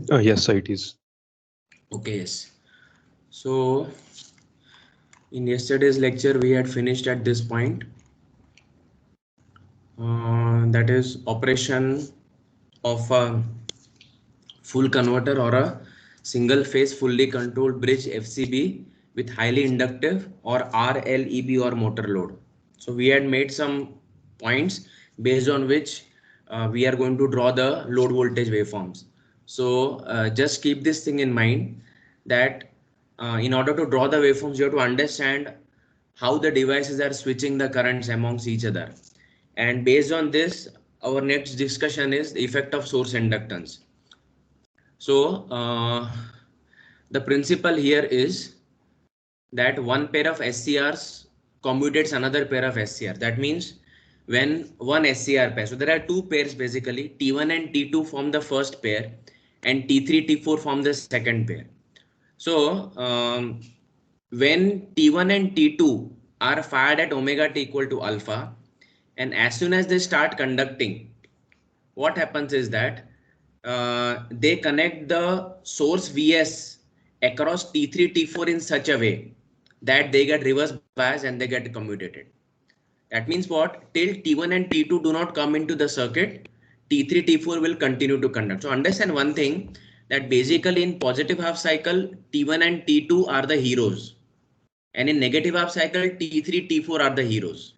Yes, it is. Okay, yes. So in yesterday's lecture, we had finished at this point. That is operation of a full converter or a single phase fully controlled bridge FCB with highly inductive or RLEB or motor load. So we had made some points based on which we are going to draw the load voltage waveforms. So just keep this thing in mind that in order to draw the waveforms, you have to understand how the devices are switching the currents amongst each other. And based on this, our next discussion is the effect of source inductance. So the principle here is that one pair of SCRs commutates another pair of SCR. That means when one SCR pair, so there are two pairs basically, T1 and T2 form the first pair and T3, T4 form the second pair. So when T1 and T2 are fired at omega t equal to alpha, and as soon as they start conducting, what happens is that they connect the source Vs across T3, T4 in such a way that they get reverse bias and they get commutated. That means what? Till T1 and T2 do not come into the circuit, T3, T4 will continue to conduct. So understand one thing, that basically in positive half cycle, T1 and T2 are the heroes. And in negative half cycle, T3, T4 are the heroes.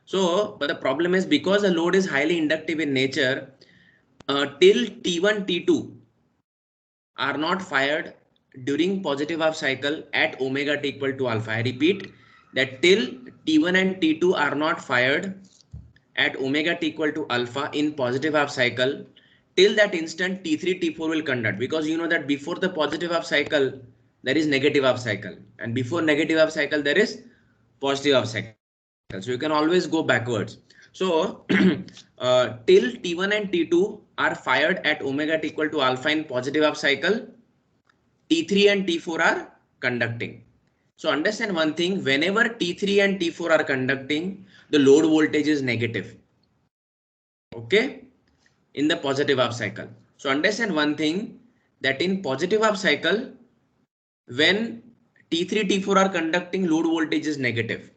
So, but the problem is because the load is highly inductive in nature, till T1, T2 are not fired during positive half cycle at omega t equal to alpha. I repeat that till T1 and T2 are not fired at omega t equal to alpha in positive half cycle, till that instant T3, T4 will conduct, because you know that before the positive half cycle there is negative half cycle, and before negative half cycle there is positive half cycle. So you can always go backwards. So till T1 and T2 are fired at omega t equal to alpha in positive half cycle, T3 and T4 are conducting. So understand one thing, whenever T3 and T4 are conducting, the load voltage is negative. Okay, in the positive half cycle. So understand one thing, that in positive half cycle, when T3, T4 are conducting, load voltage is negative.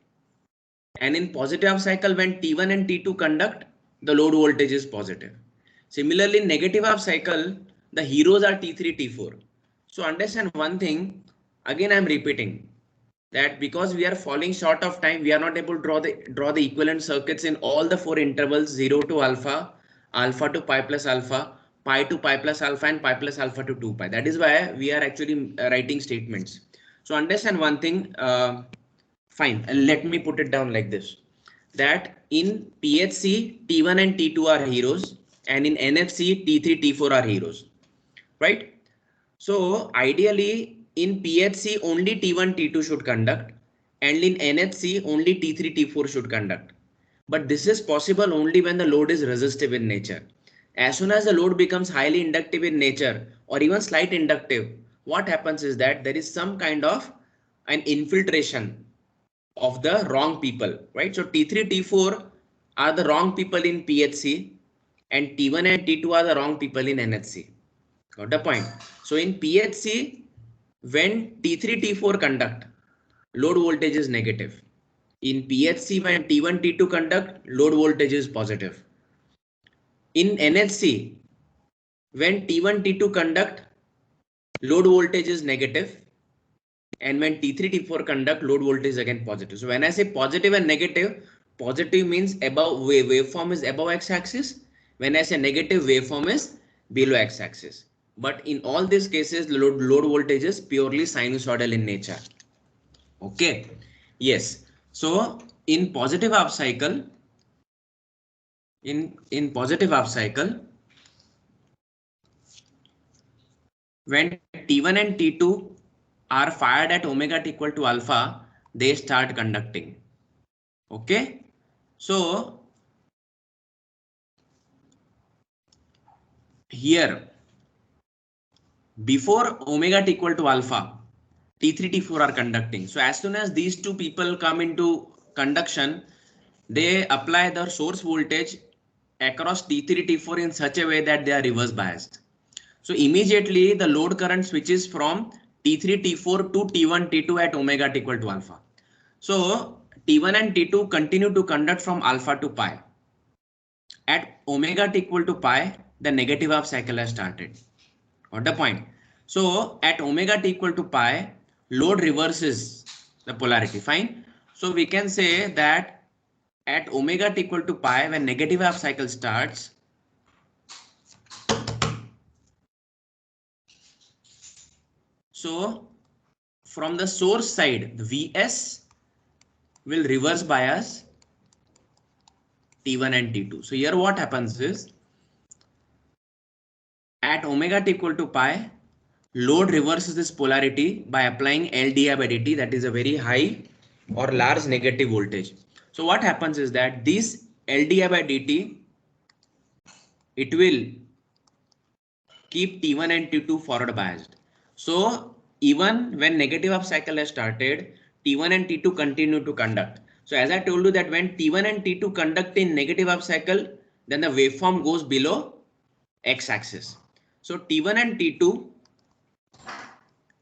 And in positive half cycle, when T1 and T2 conduct, the load voltage is positive. Similarly, in negative half cycle, the heroes are T3, T4. So understand one thing, again I am repeating that because we are falling short of time, we are not able to draw the equivalent circuits in all the four intervals, 0 to alpha, alpha to pi plus alpha, pi to pi plus alpha, and pi plus alpha to 2 pi. That is why we are actually writing statements. So understand one thing, fine, let me put it down like this, that in PHC, T1 and T2 are heroes, and in NFC, T3, T4 are heroes, right? So ideally in PHC only T1, T2 should conduct, and in NHC only T3, T4 should conduct. But this is possible only when the load is resistive in nature. As soon as the load becomes highly inductive in nature or even slight inductive, what happens is that there is some kind of an infiltration of the wrong people, right? So T3, T4 are the wrong people in PHC, and T1 and T2 are the wrong people in NHC. Got the point? So in PHC, when T3, T4 conduct, load voltage is negative. In PHC, when T1, T2 conduct, load voltage is positive. In NHC, when T1, T2 conduct, load voltage is negative. And when T3, T4 conduct, load voltage is again positive. So when I say positive and negative, positive means above waveform is above x-axis. When I say negative, waveform is below x-axis. But in all these cases, load voltage is purely sinusoidal in nature. Okay. Yes. So in positive half cycle, in positive half cycle, when T1 and T2 are fired at omega t equal to alpha, they start conducting. Okay. So here, before omega t equal to alpha, T3, T4 are conducting. So as soon as these two people come into conduction, they apply their source voltage across T3, T4 in such a way that they are reverse biased. So immediately the load current switches from T3, T4 to T1, T2 at omega t equal to alpha. So T1 and T2 continue to conduct from alpha to pi. At omega t equal to pi, the negative half cycle has started. Got the point? So at omega t equal to pi, load reverses the polarity. Fine. So we can say that at omega t equal to pi, when negative half cycle starts, so from the source side, the Vs will reverse bias T1 and T2. So here what happens is at omega t equal to pi, load reverses this polarity by applying L di by dt, that is a very high or large negative voltage. So what happens is that this L di by dt, it will keep T1 and T2 forward biased. So even when negative half cycle has started, T1 and T2 continue to conduct. So as I told you that when T1 and T2 conduct in negative half cycle, then the waveform goes below x-axis. So T1 and T2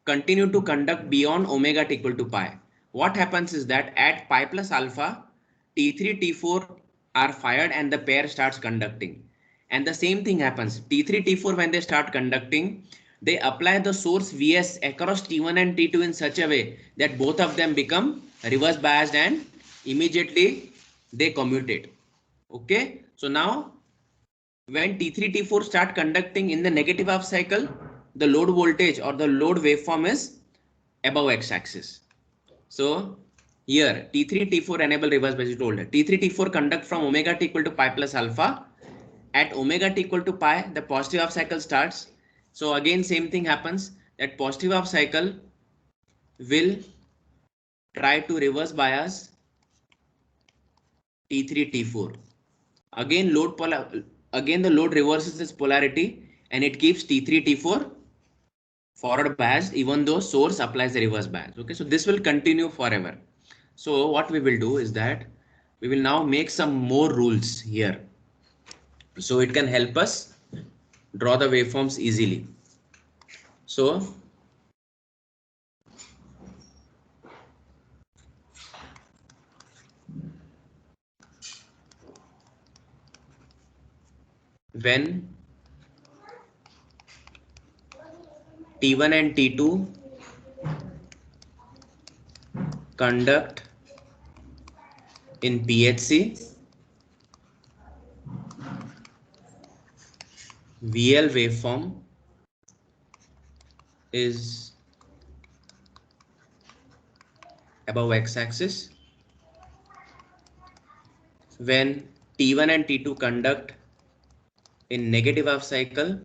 continue to conduct beyond omega t equal to pi. What happens is that at pi plus alpha, T3, T4 are fired and the pair starts conducting. And the same thing happens. T3, T4 when they start conducting, they apply the source Vs across T1 and T2 in such a way that both of them become reverse biased and immediately they commutate. Okay. So now when T3, T4 start conducting in the negative half cycle, the load voltage or the load waveform is above x-axis. So here T3, T4 enable reverse bias told. T3, T4 conduct from omega t equal to pi plus alpha. At omega t equal to pi, the positive half cycle starts. So again same thing happens, that positive half cycle will try to reverse bias T3, T4. Again the load reverses this polarity and it keeps T3, T4 forward biased even though source applies the reverse bias. Okay, so this will continue forever. So what we will do is that we will now make some more rules here, so it can help us draw the waveforms easily. So when T1 and T2 conduct in PHC, VL waveform is above x-axis. When T1 and T2 conduct in negative half cycle,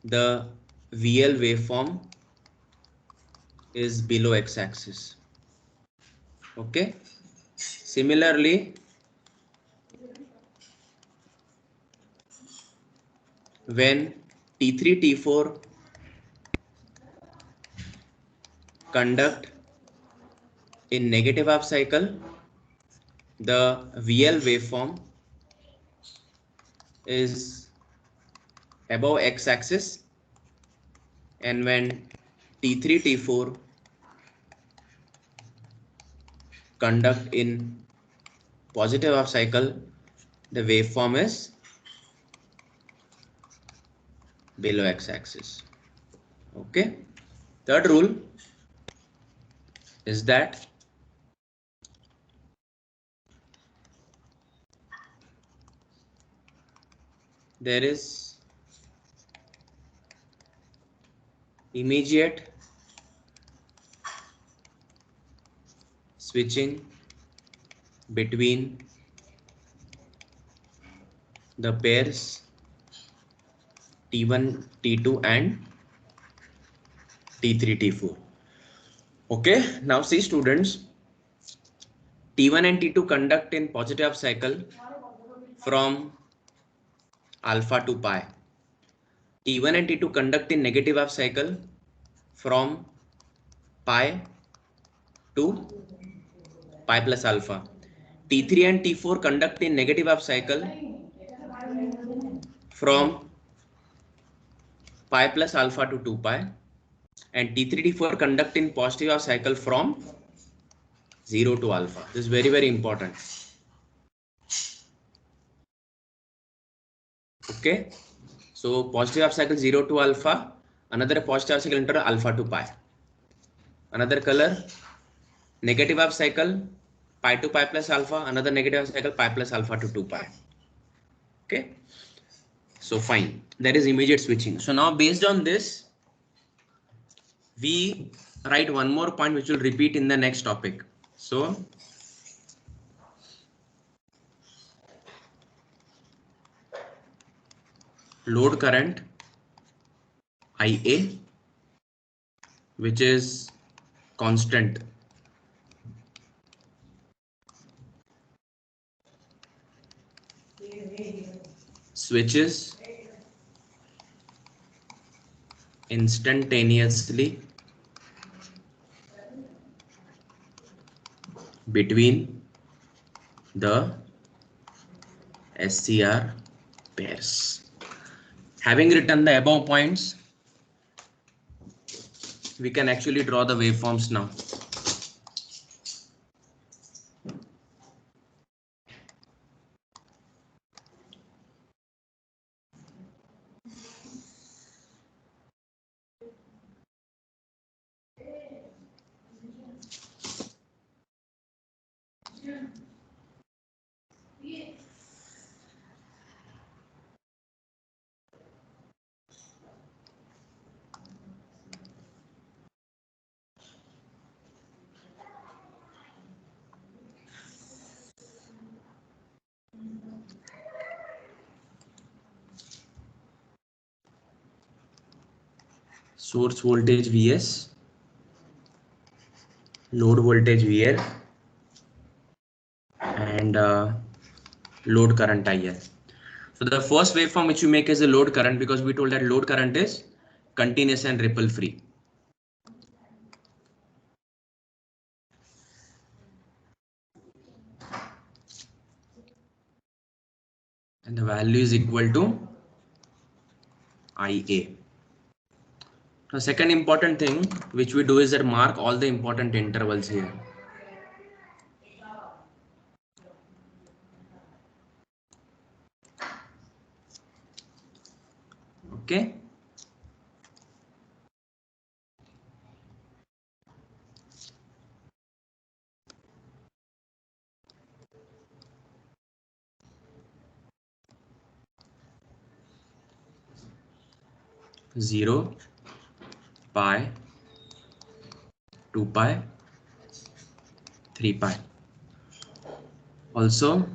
the VL waveform is below x-axis. Okay. Similarly, when T3, T4 conduct in negative half cycle, the VL waveform is above x-axis, and when T3, T4 conduct in positive half cycle, the waveform is below x-axis. Okay. Third rule is that there is immediate switching between the pairs T1, T2 and T3, T4. Okay, now see students, T1 and T2 conduct in positive half cycle from alpha to pi. T1 and T2 conduct in negative half cycle from pi to pi plus alpha. T3 and T4 conduct in negative half cycle from pi plus alpha to 2 pi, and T3 T4 conduct in positive half cycle from 0 to alpha. This is very, very important. Okay, so positive half cycle 0 to alpha, another positive half cycle enter alpha to pi. Another color, negative half cycle pi to pi plus alpha, another negative half cycle pi plus alpha to 2 pi. Okay, so fine, there is immediate switching. So now based on this, we write one more point which will repeat in the next topic. So load current IA, which is constant, switches instantaneously between the SCR pairs. Having written the above points, we can actually draw the waveforms now. Source voltage Vs, load voltage VL, and load current IL. So the first waveform which you make is the load current, because we told that load current is continuous and ripple free. And the value is equal to IA. The second important thing which we do is that mark all the important intervals here. Okay. Zero, pi, 2 pi, 3 pi. Also,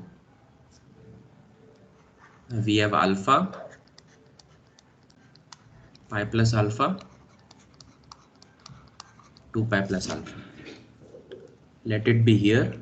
we have alpha, pi plus alpha, 2 pi plus alpha. Let it be here.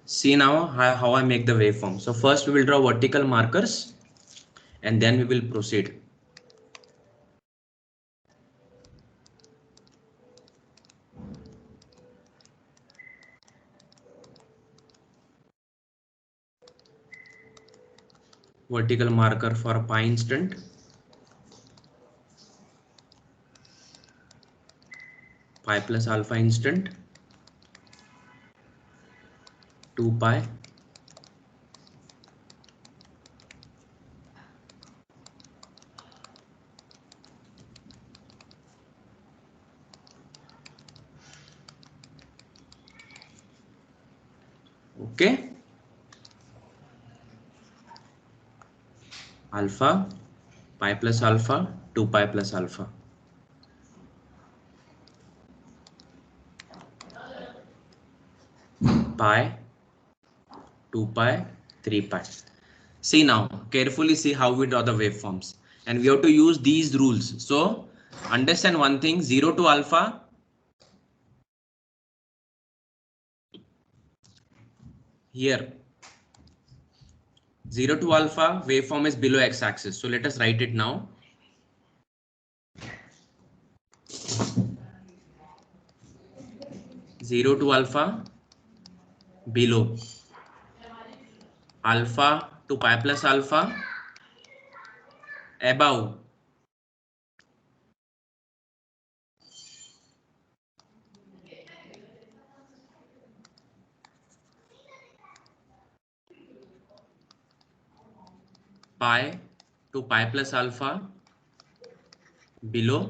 See now how I make the waveform. So first we will draw vertical markers and then we will proceed. Vertical marker for pi instant, pi plus alpha instant, 2 pi, okay, alpha, pi plus alpha, 2 pi plus alpha. Pi, 2 pi, 3 pi. See now, carefully see how we draw the waveforms, and we have to use these rules. So understand one thing, 0 to alpha, here 0 to alpha waveform is below x-axis. So let us write it now. 0 to alpha below, alpha to pi plus alpha above, pi to pi plus alpha below,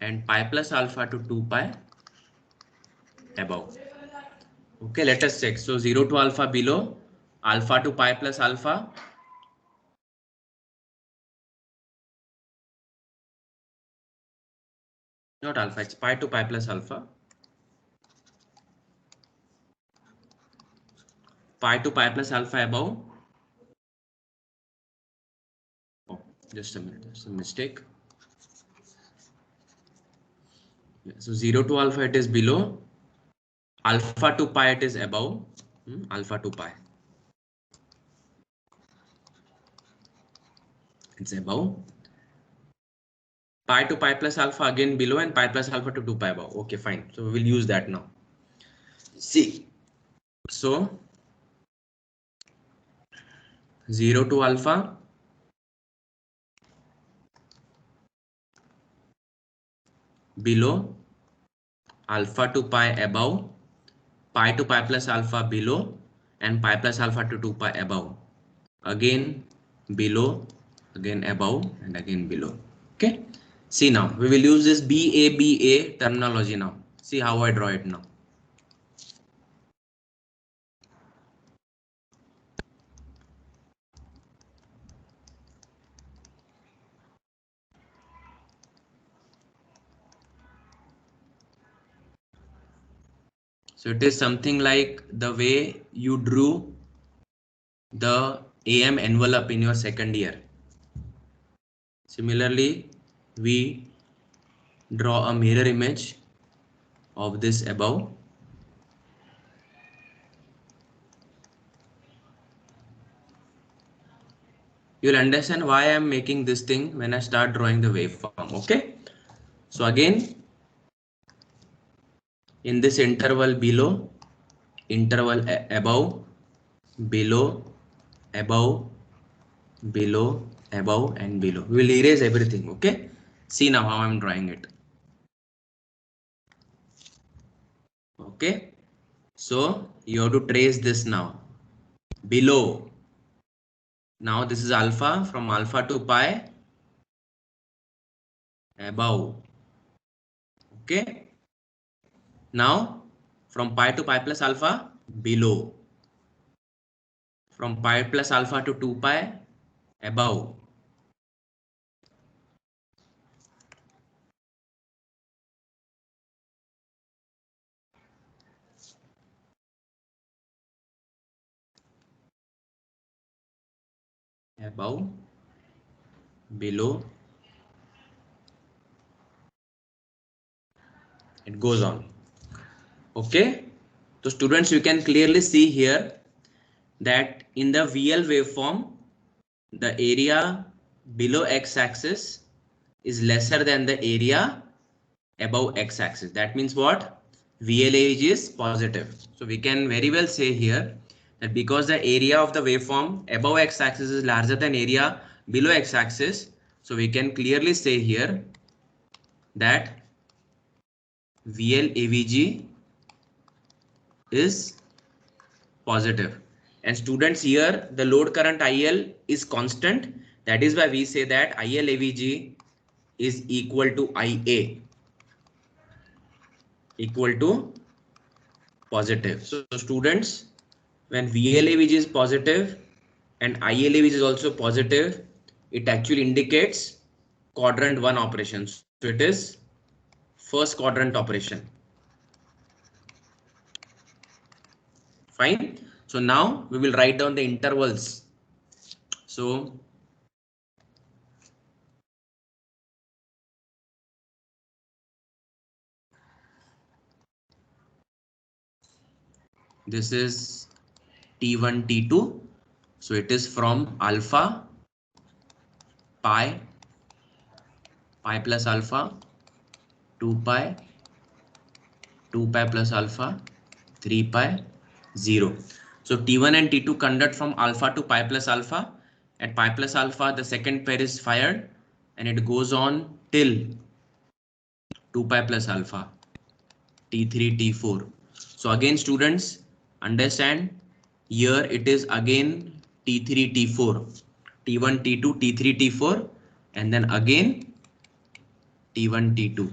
and pi plus alpha to 2 pi above. Okay, let us check. So 0 to alpha below, alpha to pi plus alpha, not alpha, it's pi to pi plus alpha, pi to pi plus alpha above. Oh, just a minute, that's a mistake. So 0 to alpha it is below, alpha to pi it is above, alpha to pi it's above, pi to pi plus alpha again below, and pi plus alpha to 2 pi above. Okay, fine. So we will use that now. See, so 0 to alpha below, alpha to pi above, pi to pi plus alpha below, and pi plus alpha to 2 pi above. Again below, again above, and again below. Okay. See, now we will use this BABA terminology now. See how I draw it now. So it is something like the way you drew the AM envelope in your second year. Similarly, we draw a mirror image of this above. You'll understand why I'm making this thing when I start drawing the waveform. Okay. So again, in this interval below, interval above, below, above, below, above, and below. We will erase everything. Okay. See now how I'm drawing it. Okay. So you have to trace this now. Below. Now this is alpha, from alpha to pi, above. Okay. Now from pi to pi plus alpha, below. From pi plus alpha to 2 pi, above. Above, below. It goes on. Okay. So students, you can clearly see here that in the VL waveform, the area below x-axis is lesser than the area above x-axis. That means what? VLAG is positive. So we can very well say here that because the area of the waveform above x-axis is larger than area below x-axis, so we can clearly say here that VLAVG is positive. And students, here the load current IL is constant. That is why we say that ILAVG is equal to IA, equal to positive. So students, when VLAVG is positive and ILAVG is also positive, it actually indicates quadrant 1 operations. So it is first quadrant operation. Fine. So now we will write down the intervals. So This is T1, T2. So it is from alpha, pi, pi plus alpha, 2 pi, 2 pi plus alpha, 3 pi, 0. So T1 and T2 conduct from alpha to pi plus alpha. At pi plus alpha, the second pair is fired and it goes on till 2 pi plus alpha, T3, T4. So again, students, understand here it is again T3, T4, T1, T2, T3, T4, and then again T1, T2.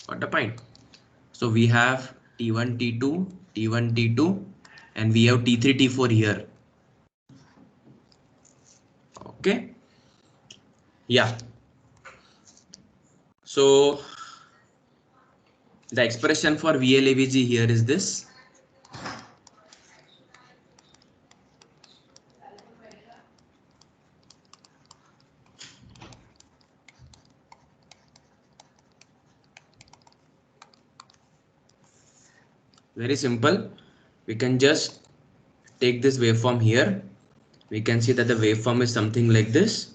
Got the point? So we have T1, T2, T1, T2, and we have T3, T4 here. Okay. Yeah. So the expression for VLAVG here is this. Very simple. We can just take this waveform here. We can see that the waveform is something like this.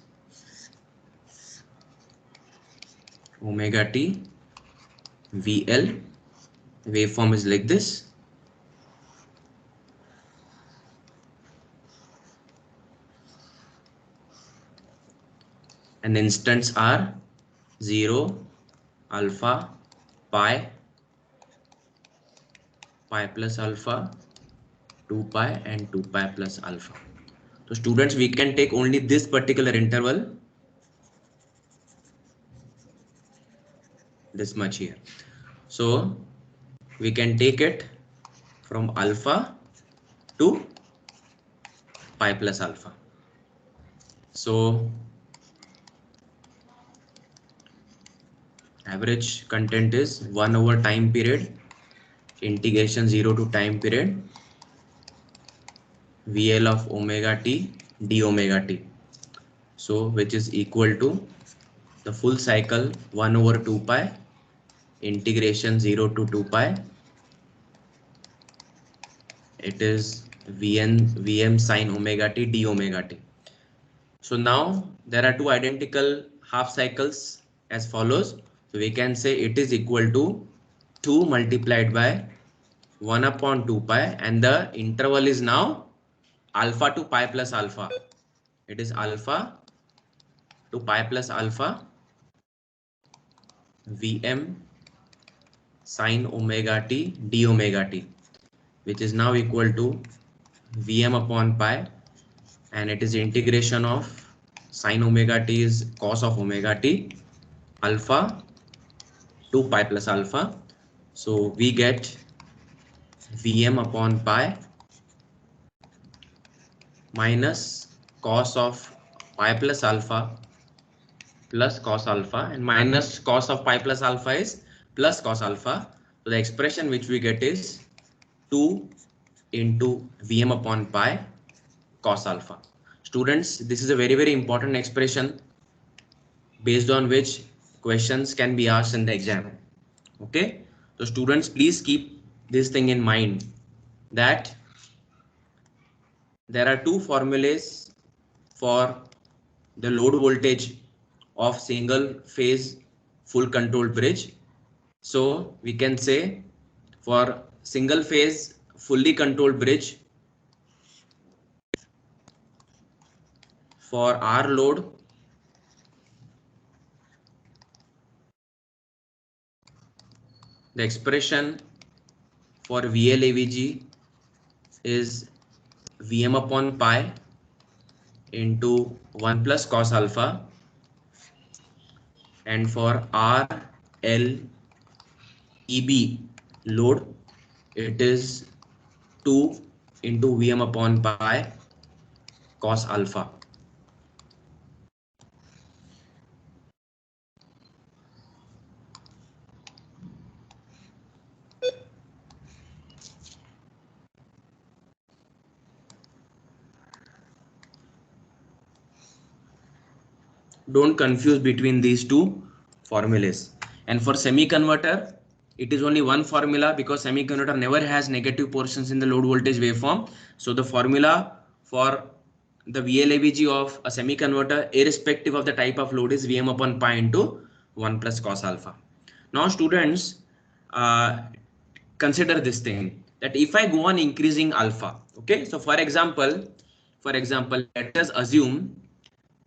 Omega t VL. Waveform is like this. And instants are 0, alpha, pi, pi plus alpha, 2 pi, and 2 pi plus alpha. So students, we can take only this particular interval, this much here. So we can take it from alpha to pi plus alpha. So average content is 1 over time period, integration 0 to time period, VL of omega t d omega t. So which is equal to the full cycle 1 over 2 pi, integration 0 to 2 pi. It is Vm sine omega t d omega t. So now there are two identical half cycles as follows. So we can say it is equal to 2 multiplied by 1 upon 2 pi, and the interval is now alpha to pi plus alpha. It is alpha to pi plus alpha Vm sine omega t d omega t, which is now equal to Vm upon pi, and it is integration of sine omega t is cos of omega t, alpha to pi plus alpha. So we get Vm upon pi minus cos of pi plus alpha plus cos alpha, and minus cos of pi plus alpha is plus cos alpha. So the expression which we get is 2 into Vm upon pi cos alpha. Students, this is a very important expression based on which questions can be asked in the exam. Okay, so students, please keep this thing in mind that there are two formulas for the load voltage of single phase full control bridge. So we can say for single phase fully controlled bridge, for R load, the expression for VLAVG is Vm upon pi into 1 plus cos alpha, and for R L EB load it is 2 into Vm upon pi cos alpha. Don't confuse between these two formulas. And for semi converter, It is only one formula because semiconductor never has negative portions in the load voltage waveform. So the formula for the VLAVG of a semiconverter, irrespective of the type of load, is Vm upon pi into 1 plus cos alpha. Now students, consider this thing, that if I go on increasing alpha, okay, so for example, let us assume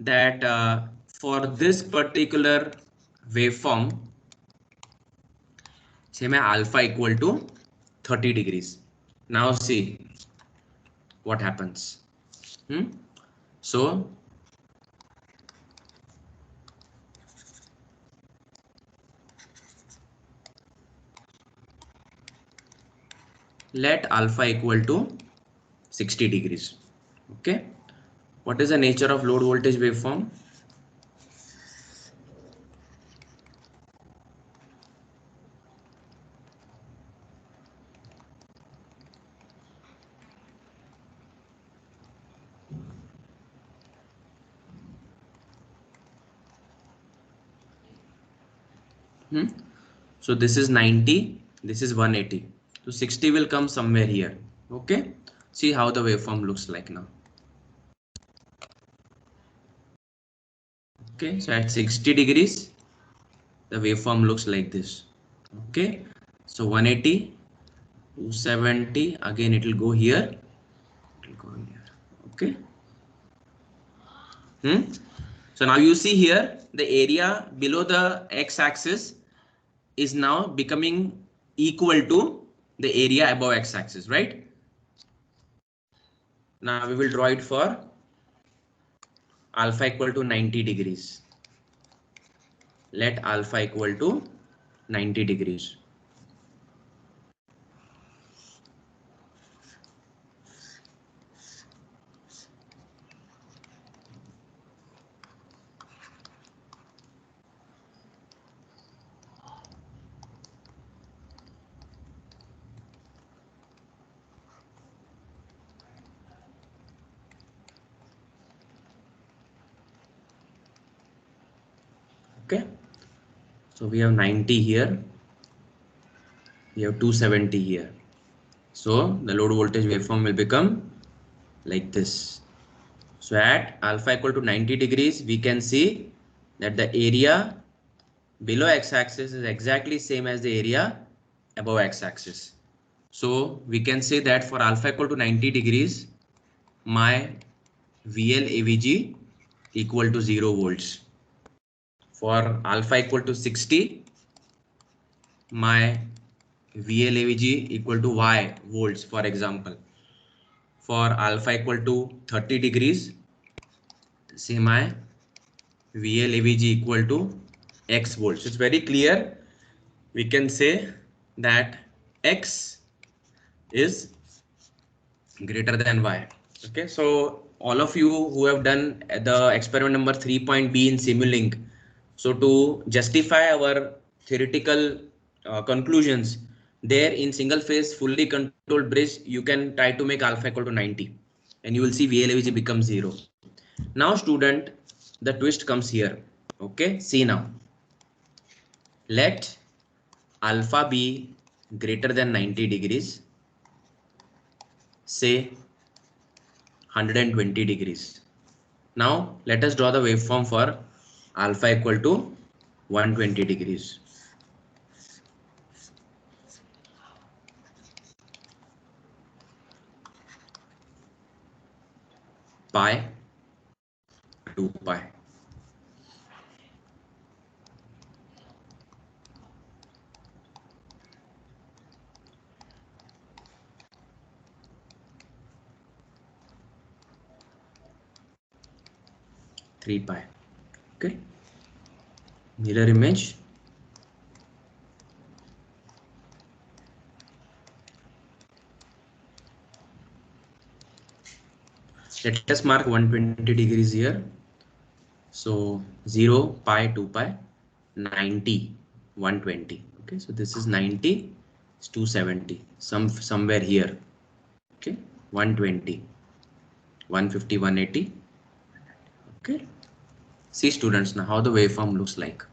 that for this particular waveform, say my alpha equal to 30 degrees. Now see what happens. So let alpha equal to 60 degrees. Okay, what is the nature of load voltage waveform? So this is 90, this is 180. So 60 will come somewhere here. Okay, see how the waveform looks like now. Okay, so at 60 degrees, the waveform looks like this. Okay, so 180, 270, again it will go here. It will go here. Okay. So now you see here the area below the x-axis is now becoming equal to the area above x-axis, right? Now we will draw it for alpha equal to 90 degrees. Let alpha equal to 90 degrees. Okay, so we have 90 here, we have 270 here. So the load voltage waveform will become like this. So at alpha equal to 90 degrees, we can see that the area below x-axis is exactly same as the area above x-axis. So we can say that for alpha equal to 90 degrees, my VLAVG equal to 0 volts. For alpha equal to 60, my VLAVG equal to Y volts, for example. For alpha equal to 30 degrees, say my VLAVG equal to X volts. It's very clear. We can say that X is greater than Y. Okay, so all of you who have done the experiment number 3.B in Simulink, so to justify our theoretical conclusions, there in single phase fully controlled bridge, you can try to make alpha equal to 90 and you will see VLAVG becomes 0. Now student, the twist comes here. Okay, see now. Let alpha be greater than 90 degrees, say 120 degrees. Now let us draw the waveform for alpha equal to 120 degrees. Pi 2 pi. Three pi. Okay. Mirror image. Let us mark 120 degrees here. So 0 pi 2 pi 90 120. Okay, so this is 90, it's 270, somewhere here. Okay, 120, 150, 180. Okay, see students now how the waveform looks like.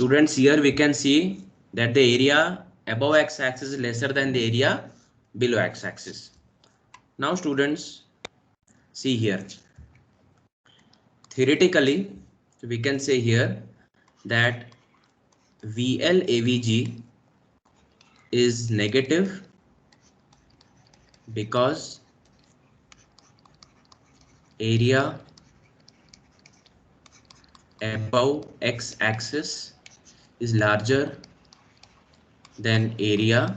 Students, here we can see that the area above x-axis is lesser than the area below x-axis. Now students, see here. Theoretically, we can say here that VL/AVG is negative because area above x-axis is larger than area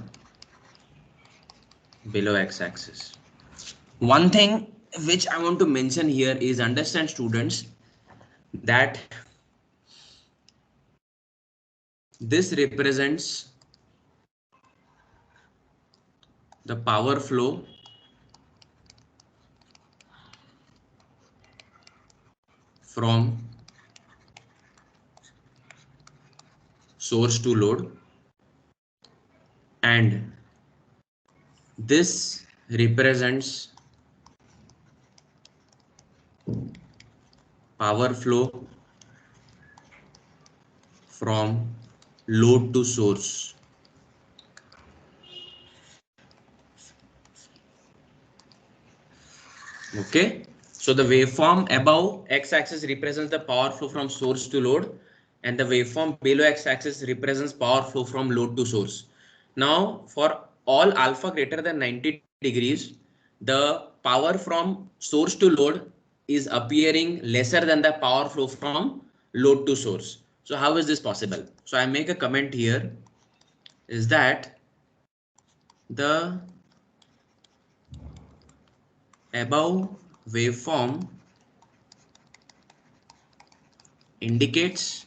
below x-axis. One thing which I want to mention here is, understand students, that this represents the power flow from source to load, and this represents power flow from load to source. Okay, so the waveform above x-axis represents the power flow from source to load, and the waveform below x-axis represents power flow from load to source. Now, for all alpha greater than 90 degrees, the power from source to load is appearing lesser than the power flow from load to source. So how is this possible? So I make a comment here, is that the above waveform indicates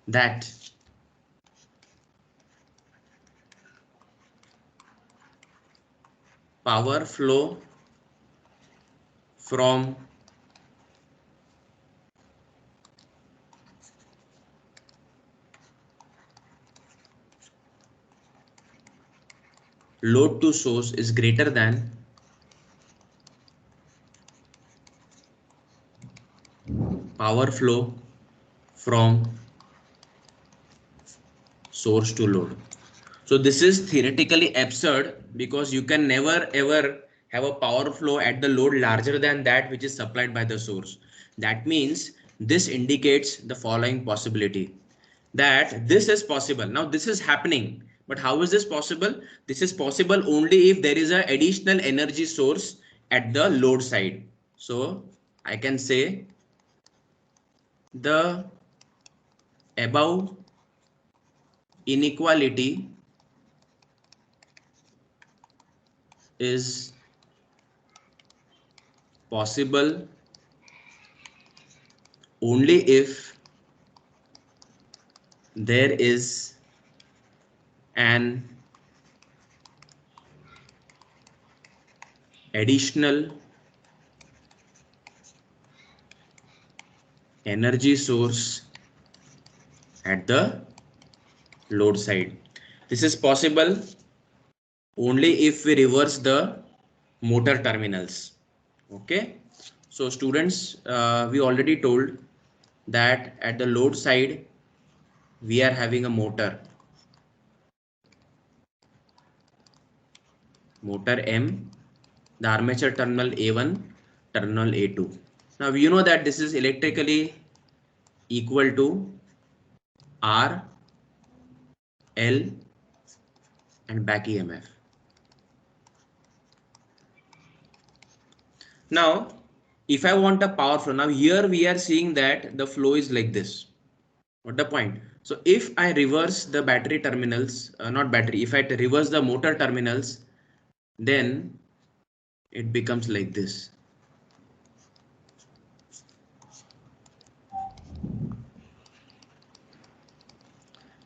that power flow from load to source is greater than power flow from source to load. So this is theoretically absurd, because you can never ever have a power flow at the load larger than that which is supplied by the source. That means this indicates the following possibility, that this is possible. Now this is happening, but how is this possible? This is possible only if there is an additional energy source at the load side. So I can say the above inequality is possible only if there is an additional energy source at the load side. This is possible only if we reverse the motor terminals. Okay, so students, we already told that at the load side we are having a motor M, the armature terminal A1, terminal A2. Now you know that this is electrically equal to R, L and back EMF. Now, if I want a power flow, now here we are seeing that the flow is like this. What the point? So if I reverse the battery terminals, not battery, if I reverse the motor terminals, then it becomes like this.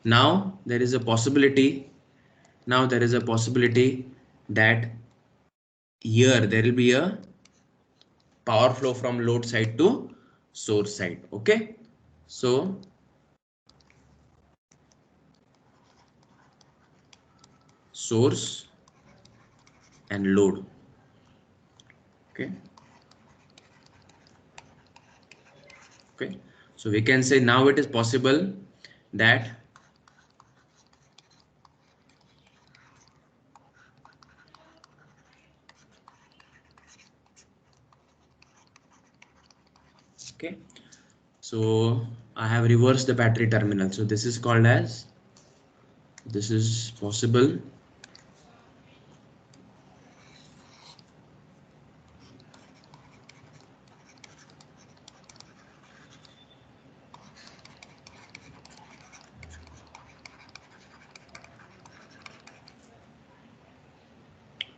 Now there is a possibility. Now there is a possibility that here there will be a power flow from load side to source side. Okay, so source and load. Okay, okay, so we can say now it is possible that okay, so I have reversed the battery terminal, so this is called as, this is possible.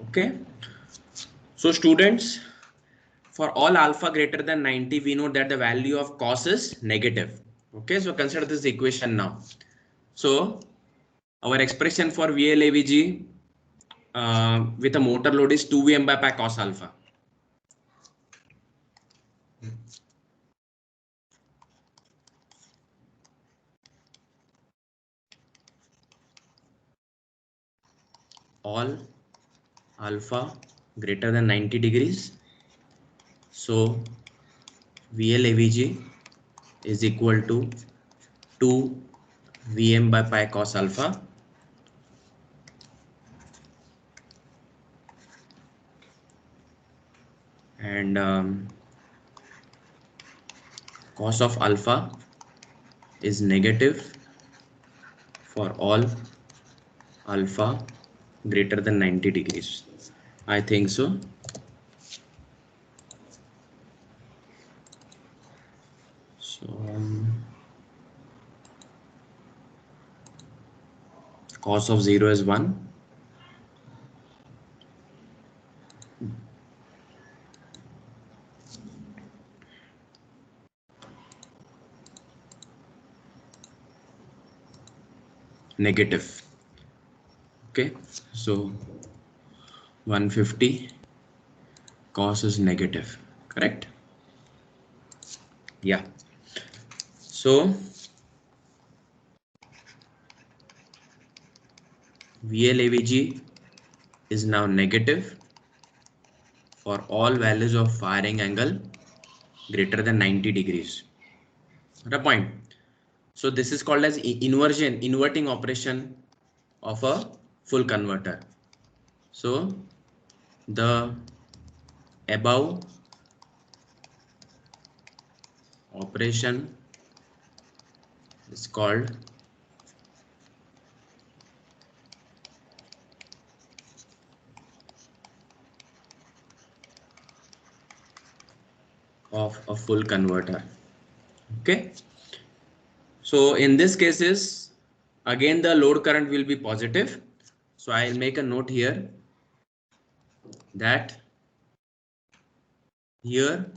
Okay, so students, for all alpha greater than 90, we know that the value of cos is negative. Okay, so consider this equation now. So our expression for VLAVG with a motor load is 2Vm by pi cos alpha. All alpha greater than 90 degrees. So VLAVG is equal to 2 Vm by pi cos alpha, and cos of alpha is negative for all alpha greater than 90 degrees. I think so. So cos of 0 is 1. Negative. Okay, so 150 cos is negative, correct? Yeah. So VLAVG is now negative for all values of firing angle greater than 90 degrees. What a point. So this is called as inverting operation of a full converter. So the above operation is called of a full converter. Okay, so in this cases, again the load current will be positive. So I'll make a note here that here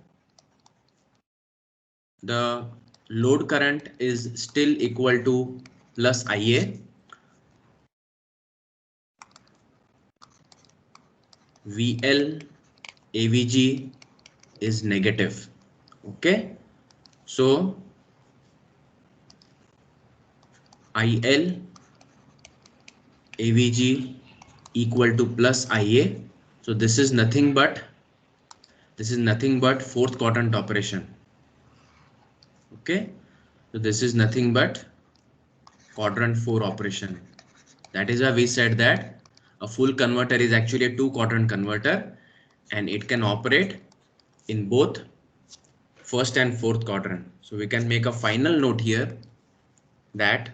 the load current is still equal to plus IA. VL AVG is negative. Okay, so IL AVG equal to plus IA. So this is nothing but fourth quadrant operation. Okay, so this is nothing but quadrant 4 operation. That is why we said that a full converter is actually a 2-quadrant converter, and it can operate in both first and fourth quadrant. So we can make a final note here that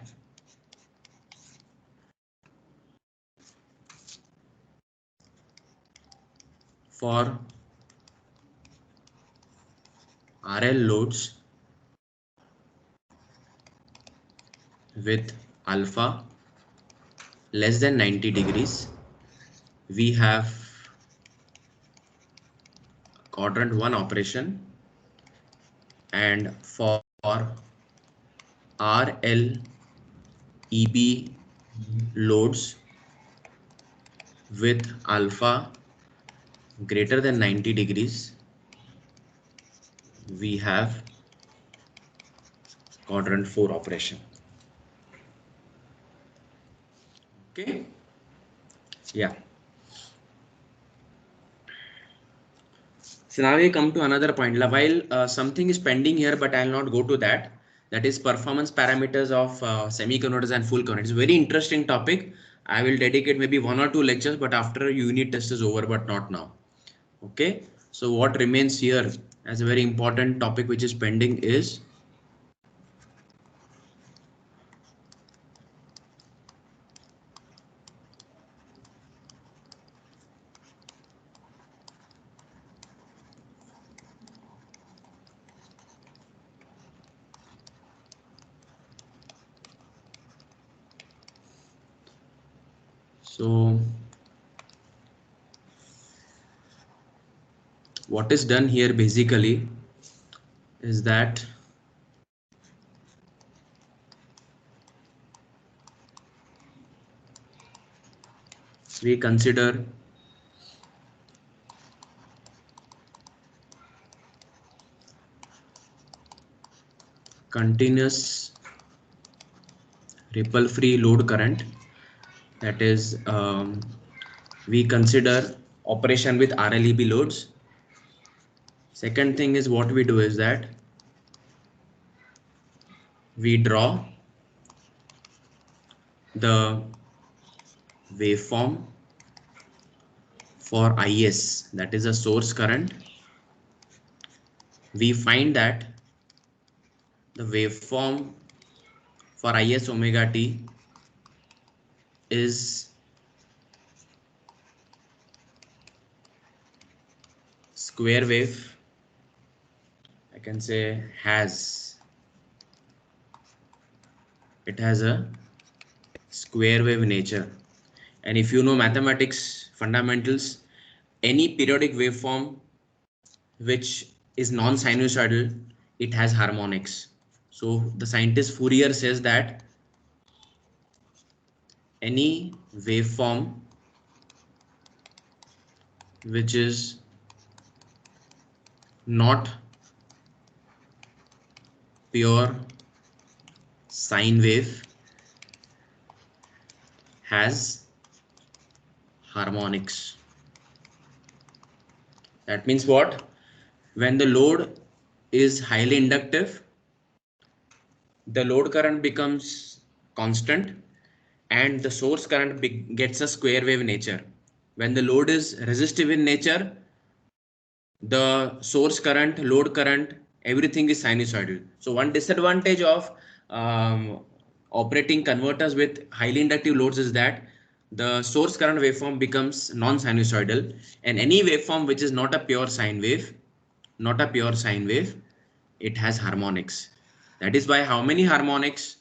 for RL loads with alpha less than 90 degrees, we have quadrant 1 operation, and for RL EB loads with alpha greater than 90 degrees, we have quadrant 4 operation. Okay, yeah. So now we come to another point. While something is pending here, but I'll not go to that. that is performance parameters of semiconductors and full converters. Very interesting topic. I will dedicate maybe 1 or 2 lectures, but after unit test is over, but not now. Okay, so what remains here as a very important topic which is pending is so what is done here basically is that we consider continuous ripple free load current, that is we consider operation with RLEB loads. Second thing is what we do is that we draw the waveform for IS, that is a source current. We find that the waveform for IS omega t is square wave. I can say it has a square wave nature. And if you know mathematics fundamentals, any periodic waveform which is non-sinusoidal, it has harmonics. So the scientist Fourier says that any waveform which is not pure sine wave has harmonics. That means what? When the load is highly inductive, the load current becomes constant and the source current gets a square wave nature. When the load is resistive in nature, the source current, load current, everything is sinusoidal. So one disadvantage of operating converters with highly inductive loads is that the source current waveform becomes non-sinusoidal, and any waveform which is not a pure sine wave, it has harmonics. That is why how many harmonics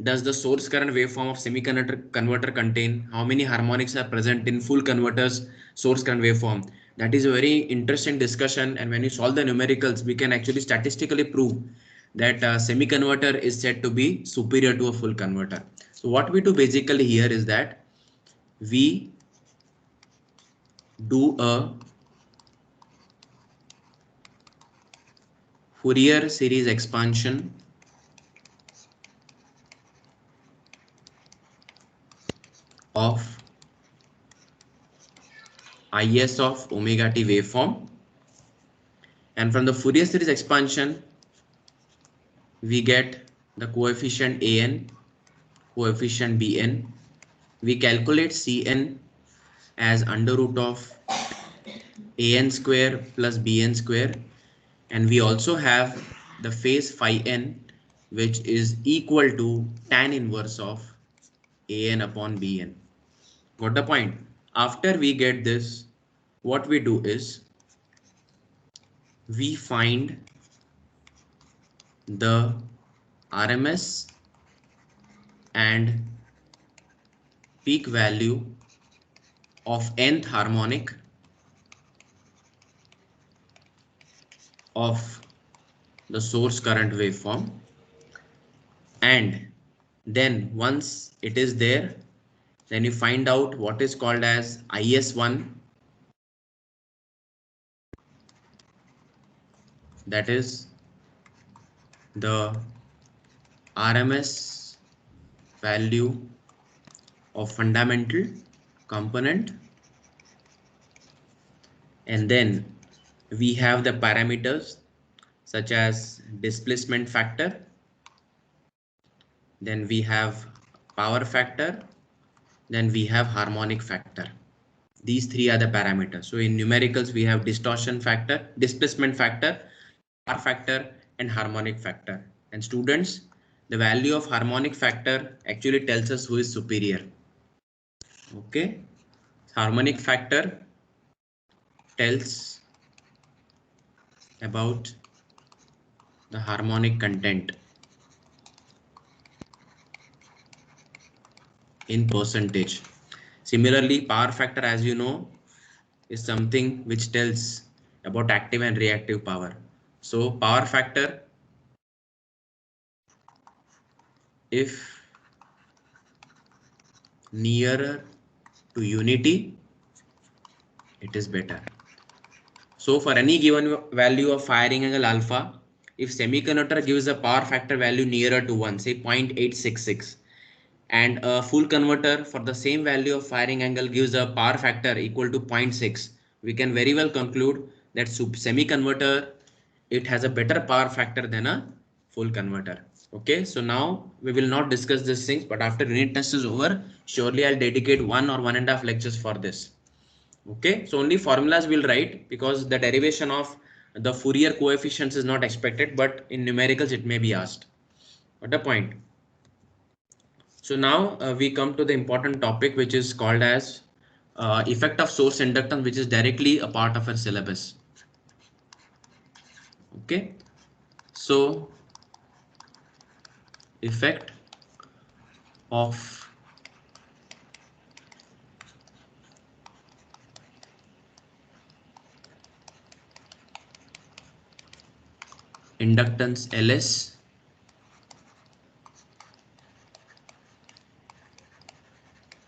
does the source current waveform of semiconductor converter contain? How many harmonics are present in full converters source current waveform? That is a very interesting discussion, and when you solve the numericals, we can actually statistically prove that semi-converter is said to be superior to a full converter. So what we do basically here is that we do a Fourier series expansion of IS of omega t waveform, and from the Fourier series expansion we get the coefficient an, coefficient bn. We calculate cn as under root of an square plus bn square, and we also have the phase phi n, which is equal to tan inverse of an upon bn. Got the point? After we get this, what we do is we find the RMS and peak value of nth harmonic of the source current waveform, and then once it is there, then you find out what is called as IS1, that is the RMS value of fundamental component, and then we have the parameters such as displacement factor, then we have power factor, then we have harmonic factor. These three are the parameters. So in numericals, we have distortion factor, displacement factor, power factor, and harmonic factor. And students, the value of harmonic factor actually tells us who is superior. Okay, harmonic factor tells about the harmonic content in percentage. Similarly, power factor, as you know, is something which tells about active and reactive power. So power factor, if nearer to unity, it is better. So for any given value of firing angle alpha, if semiconductor gives a power factor value nearer to 1, say 0.866, and a full converter for the same value of firing angle gives a power factor equal to 0.6, we can very well conclude that semi-converter, it has a better power factor than a full converter. Okay, so now we will not discuss these things, but after unit test is over, surely I'll dedicate 1 or 1.5 lectures for this. Okay, so only formulas we'll write because the derivation of the Fourier coefficients is not expected, but in numericals it may be asked. What a point. So now we come to the important topic, which is called as effect of source inductance, which is directly a part of our syllabus. Okay, so effect of inductance Ls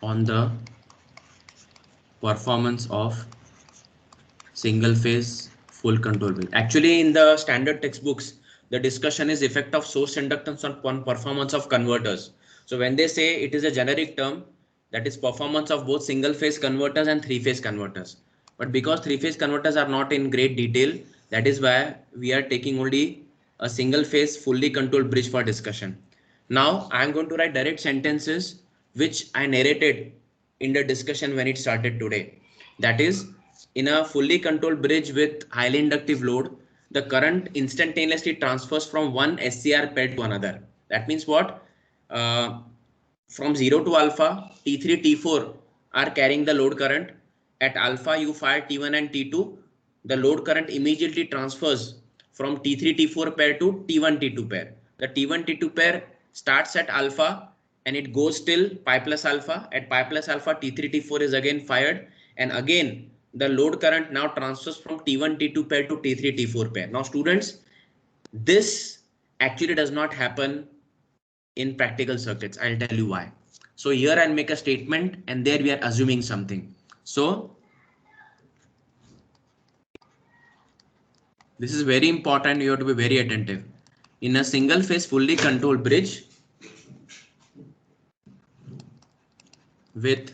on the performance of single phase full control bridge. Actually, in the standard textbooks, the discussion is effect of source inductance on performance of converters. So when they say it is a generic term, that is performance of both single phase converters and three phase converters. But because three phase converters are not in great detail, that is why we are taking only a single phase fully controlled bridge for discussion. Now I am going to write direct sentences which I narrated in the discussion when it started today. That is, in a fully controlled bridge with highly inductive load, the current instantaneously transfers from one SCR pair to another. That means what? From 0 to alpha, T3, T4 are carrying the load current. At alpha, you fire T1 and T2. The load current immediately transfers from T3, T4 pair to T1, T2 pair. The T1, T2 pair starts at alpha and it goes till pi plus alpha. At pi plus alpha, T3, T4 is again fired, and again the load current now transfers from T1, T2 pair to T3, T4 pair. Now students, this actually does not happen in practical circuits. I'll tell you why. So here I'll make a statement and there we are assuming something. So this is very important. You have to be very attentive. In a single phase fully controlled bridge with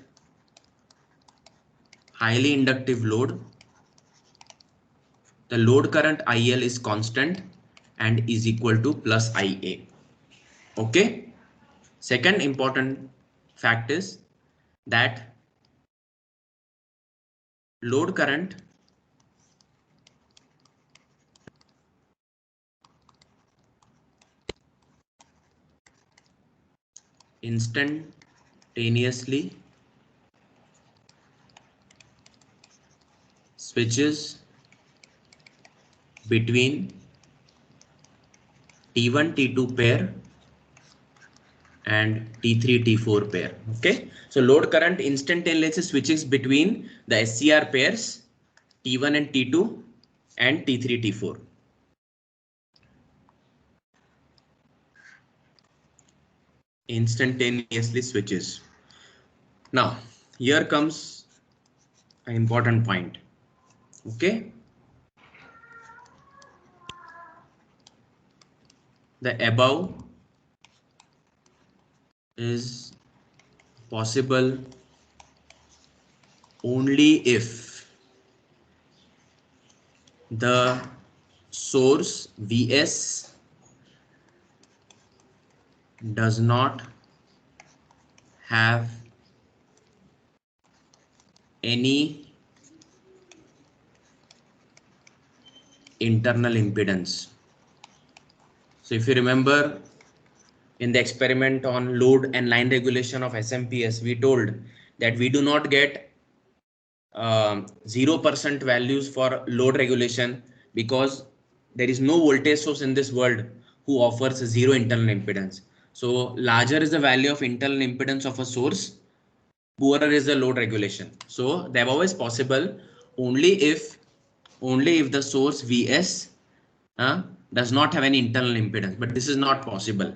highly inductive load, the load current IL is constant and is equal to plus IA. Okay. Second important fact is that load current instantaneously switches between T1, T2 pair and T3, T4 pair. Okay, so load current instantaneously switches between the SCR pairs T1 and T2 and T3, T4. Instantaneously switches. Now, here comes an important point. Okay, the above is possible only if the source Vs does not have any internal impedance. So if you remember in the experiment on load and line regulation of SMPS, we told that we do not get 0% values for load regulation because there is no voltage source in this world who offers zero internal impedance. So larger is the value of internal impedance of a source, poorer is the load regulation. So they are always possible only if the source Vs does not have any internal impedance, but this is not possible.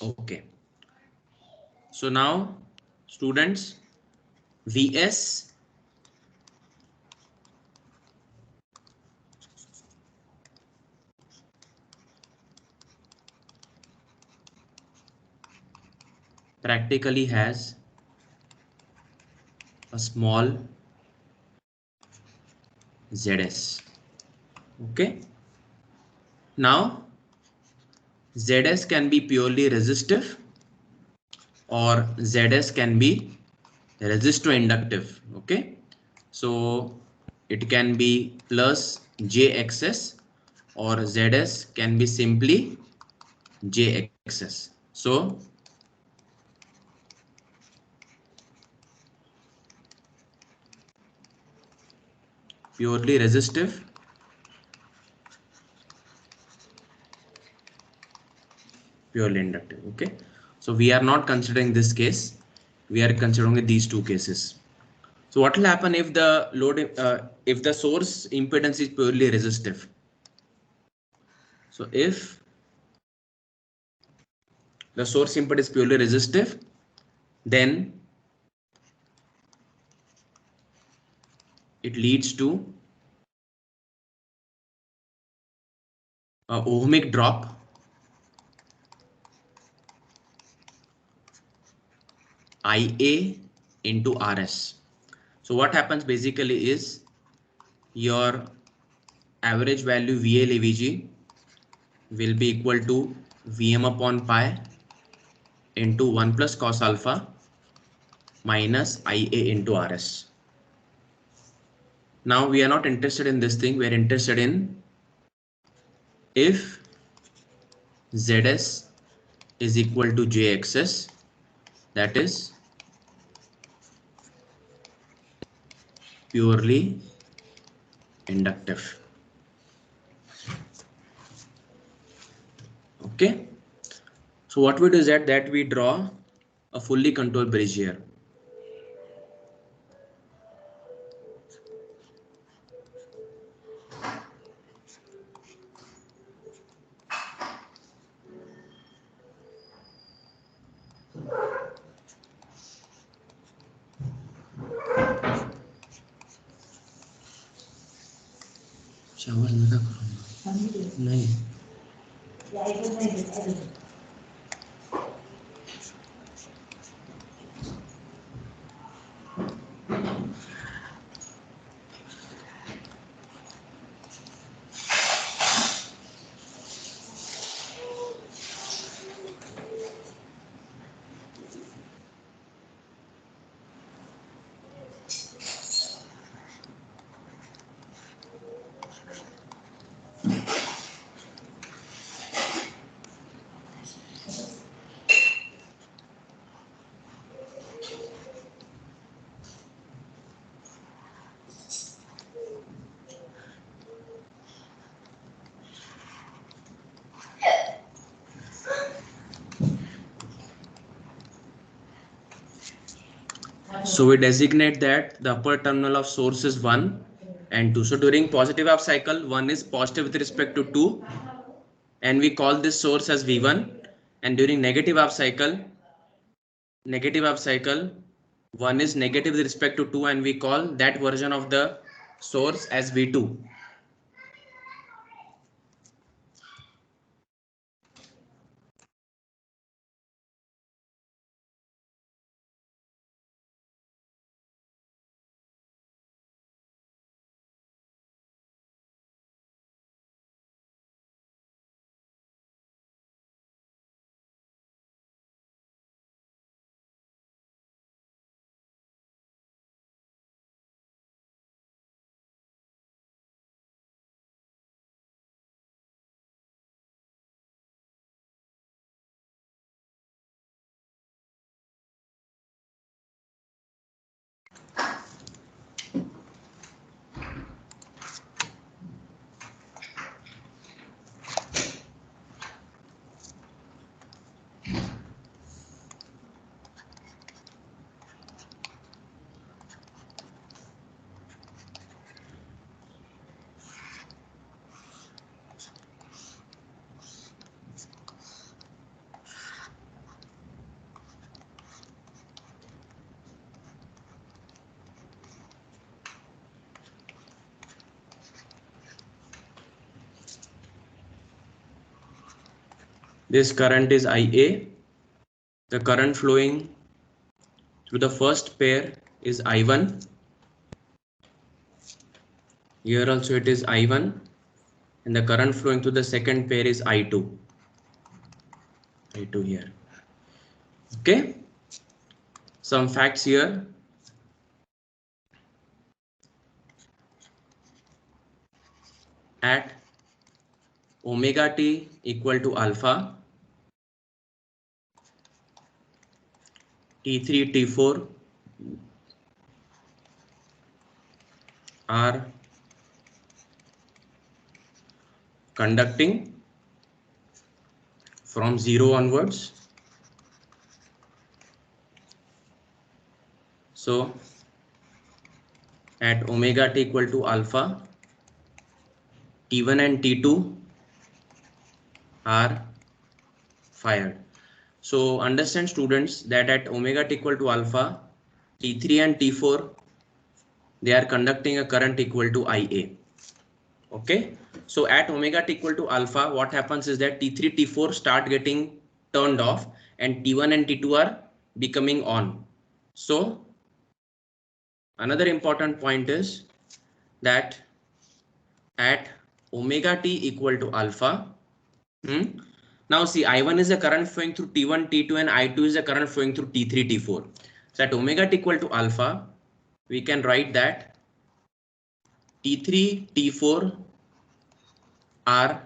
Okay. So now students, Vs practically has a small Zs. Okay. Now Zs can be purely resistive or Zs can be resistoinductive. Okay. So it can be plus JXS or Zs can be simply JXS. So purely resistive, purely inductive. Okay. So we are not considering this case. We are considering these two cases. So what will happen if the load, if the source impedance is purely resistive? So if the source impedance is purely resistive, then it leads to a ohmic drop IA into RS. So what happens basically is your average value VL/AVG will be equal to Vm upon pi into 1 plus cos alpha minus IA into RS. Now we are not interested in this thing. We are interested in if Zs is equal to JXS, that is purely inductive. Okay. So what we do is that we draw a fully controlled bridge here. Shower नका करूंगा नहीं So we designate that the upper terminal of source is 1 and 2. So during positive half cycle, 1 is positive with respect to 2, and we call this source as V1. And during negative half cycle, 1 is negative with respect to 2, and we call that version of the source as V2. This current is IA. The current flowing through the first pair is I1. Here also it is I1, and the current flowing through the second pair is I2. I2 here. Okay. Some facts here. At omega t equal to alpha, T3, T4 are conducting from 0 onwards. So at omega t equal to alpha, T1 and T2 are fired. So understand, students, that at omega t equal to alpha, T3 and T4, they are conducting a current equal to IA. Okay. So at omega t equal to alpha, what happens is that T3, T4 start getting turned off, and T1 and T2 are becoming on. So another important point is that at omega t equal to alpha, now see, I1 is the current flowing through T1, T2, and I2 is the current flowing through T3, T4. So at omega t equal to alpha, we can write that T3, T4 are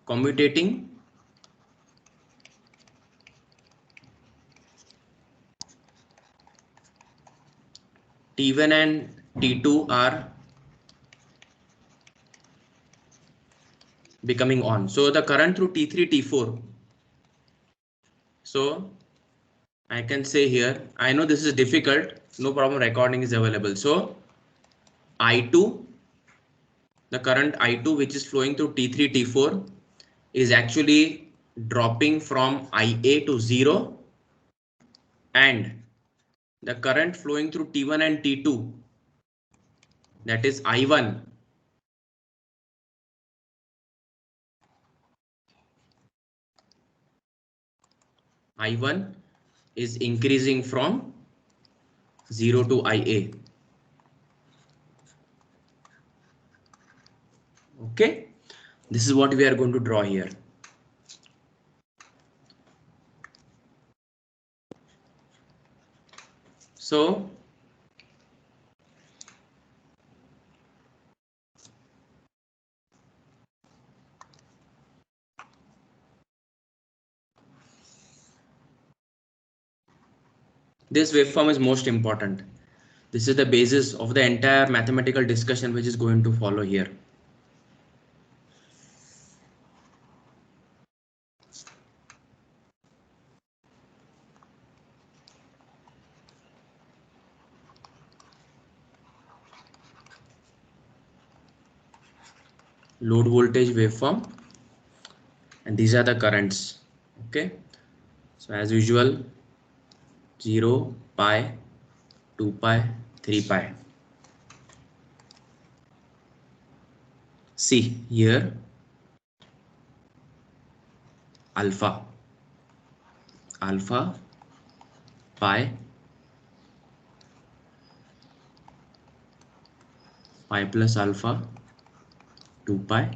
commutating T1 and T2 are becoming on. So the current through T3, T4. So I can say here, I know this is difficult, no problem, recording is available. So I2, the current I2 which is flowing through T3, T4 is actually dropping from IA to 0, and the current flowing through T1 and T2, that is I1, is increasing from 0 to IA. Okay, this is what we are going to draw here. So this waveform is most important. This is the basis of the entire mathematical discussion which is going to follow here. load voltage waveform, and these are the currents. Okay, so as usual, 0, pi, 2 pi, 3 pi. See here, alpha, pi, pi plus alpha, 2 pi.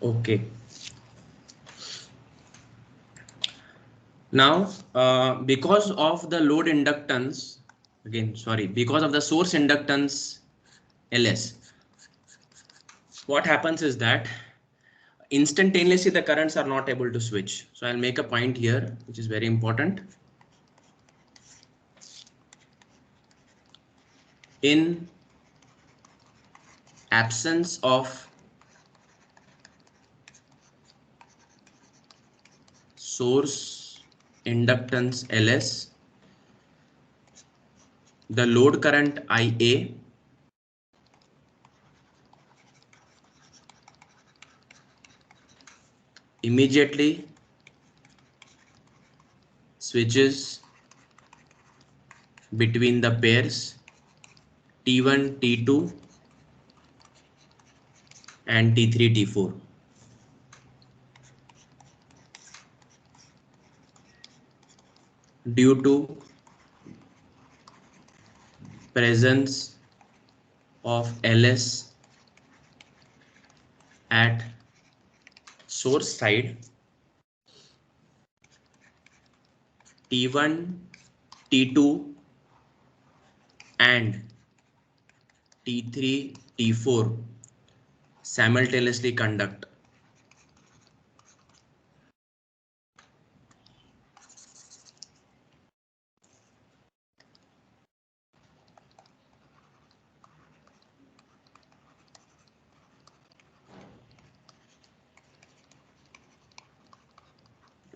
Okay. Now, because of the load inductance, because of the source inductance Ls, what happens is that instantaneously the currents are not able to switch. So I'll make a point here, which is very important. In absence of source inductance Ls, the load current Ia immediately switches between the pairs T1, T2 and T3, T4. Due to presence of Ls at source side, T1, T2 and T3, T4 simultaneously conduct.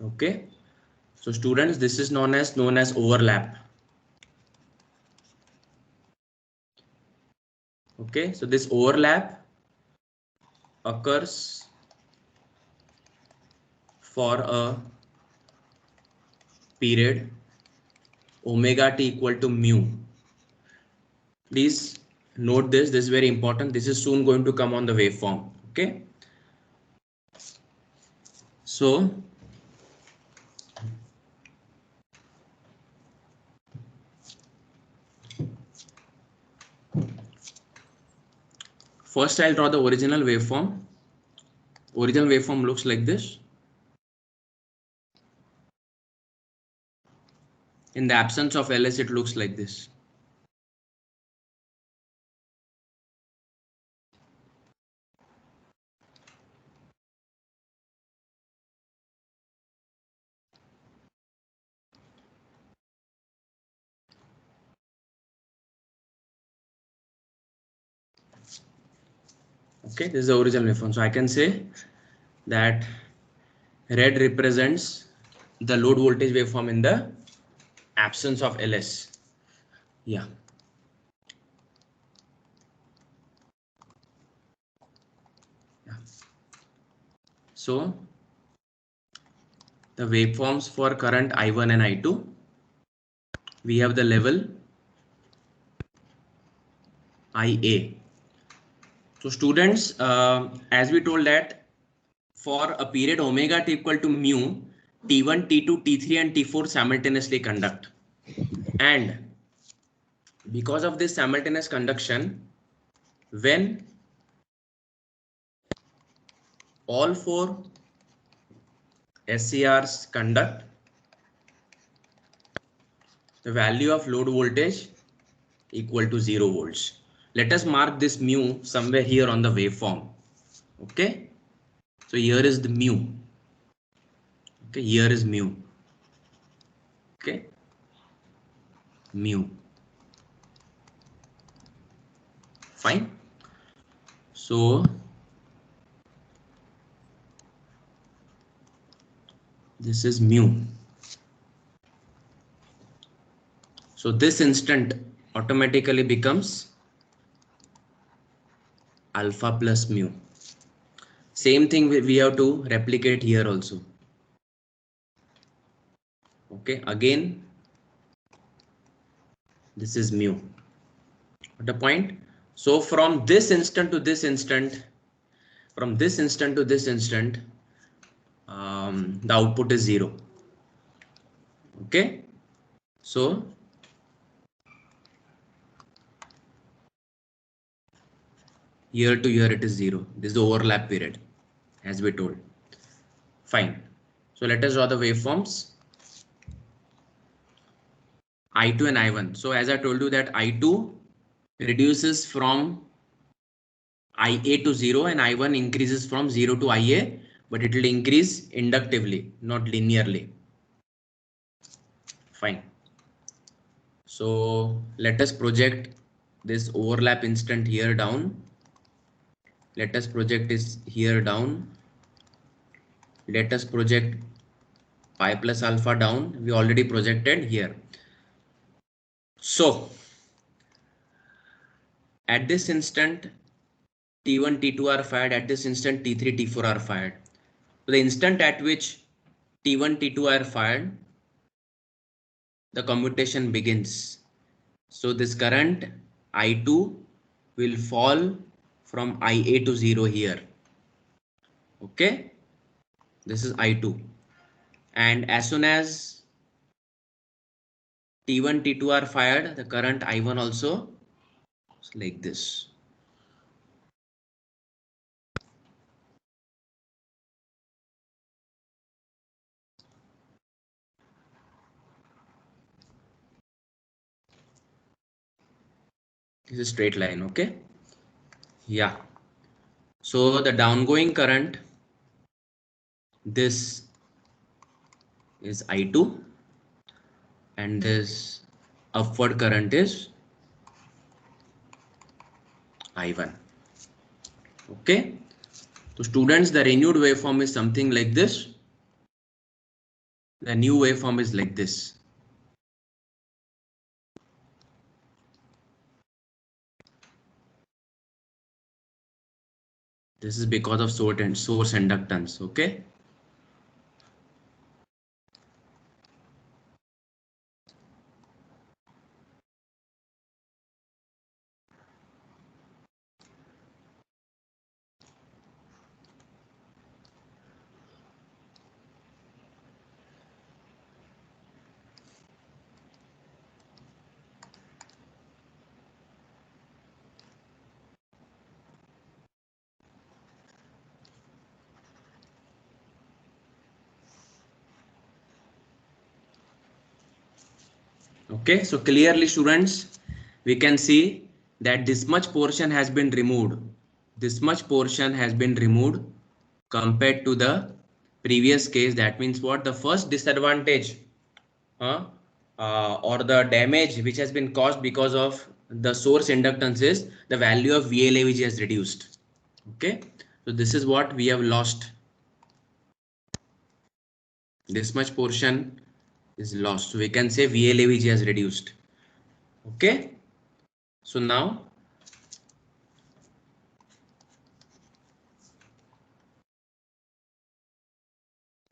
Okay, so students, this is known as overlap. Okay, so this overlap occurs for a period omega t equal to mu. Please note this is very important. This is soon going to come on the waveform. Okay, so first I'll draw the original waveform. Original waveform looks like this. In the absence of Ls, it looks like this. Okay, this is the original waveform. So I can say that red represents the load voltage waveform in the absence of Ls. Yeah. So the waveforms for current I1 and I2, we have the level Ia. So students, as we told that for a period omega t equal to mu, T1, T2, T3 and T4 simultaneously conduct. And because of this simultaneous conduction, when all four SCRs conduct, the value of load voltage equal to 0 volts. Let us mark this mu somewhere here on the waveform. Okay, so here is the mu. Okay, here is mu. Okay, mu. Fine. So this is mu. So this instant automatically becomes alpha plus mu. Same thing we have to replicate here also. Okay, again this is mu. What the point? So from this instant to this instant, from this instant to this instant, the output is 0. Okay, so year to year it is 0. This is the overlap period, as we told. Fine. So let us draw the waveforms. I2 and I1. So as I told you that I2 reduces from IA to 0 and I1 increases from 0 to IA, but it will increase inductively, not linearly. Fine. So let us project this overlap instant here down. Let us project this here down. Let us project pi plus alpha down. We already projected here. So at this instant, T1, T2 are fired. At this instant, T3, T4 are fired. So the instant at which T1, T2 are fired, the commutation begins. So this current I2 will fall from IA to 0 here. Okay, this is I2. And as soon as T1, T2 are fired, the current I1 also is like this. This is straight line, okay? Yeah. So the downgoing current, this is I2 and this upward current is I1. Okay. So students, the renewed waveform is something like this. The new waveform is like this. This is because of source inductance. Okay. Okay, so clearly students, we can see that this much portion has been removed. This much portion has been removed compared to the previous case. That means what? The first disadvantage or the damage which has been caused because of the source inductance is the value of VLA which has reduced. Okay, so this is what we have lost. This much portion is lost. So we can say VLAVG has reduced. Okay. So now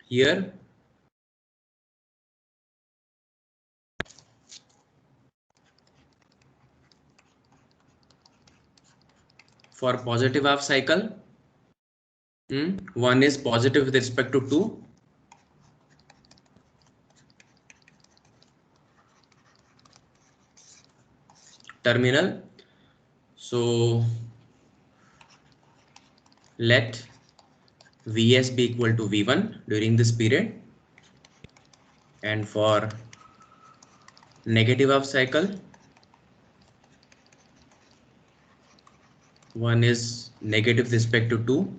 here for positive half cycle, one is positive with respect to 2. Terminal. So let Vs be equal to V1 during this period, and for negative half cycle, one is negative with respect to 2.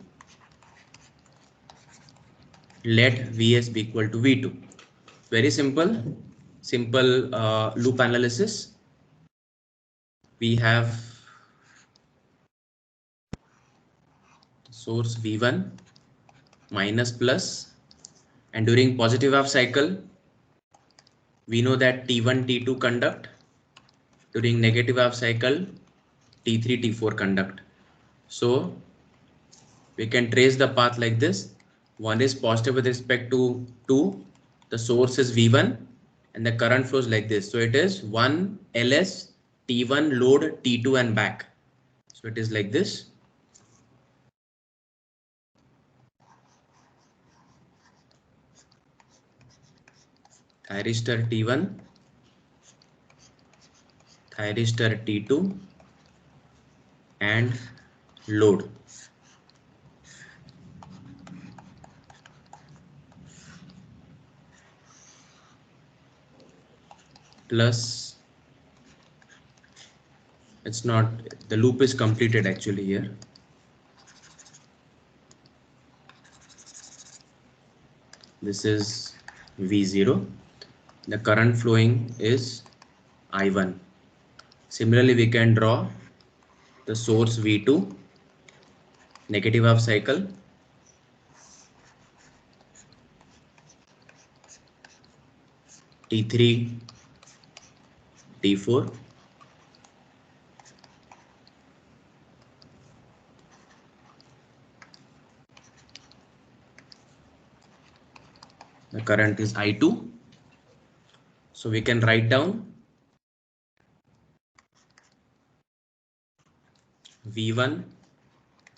Let Vs be equal to V2. Very simple loop analysis. We have source V1 minus plus, and during positive half cycle, we know that T1, T2 conduct. During negative half cycle, T3, T4 conduct. So we can trace the path like this. One is positive with respect to 2. The source is V1 and the current flows like this. So it is 1 LS T1 load T2 and back. So it is like this. Thyristor T1, thyristor T2 and load. Plus, it's not, the loop is completed actually here. This is V0. The current flowing is I1. Similarly, we can draw the source V2, negative half cycle, T3, T4, the current is I2. So we can write down V1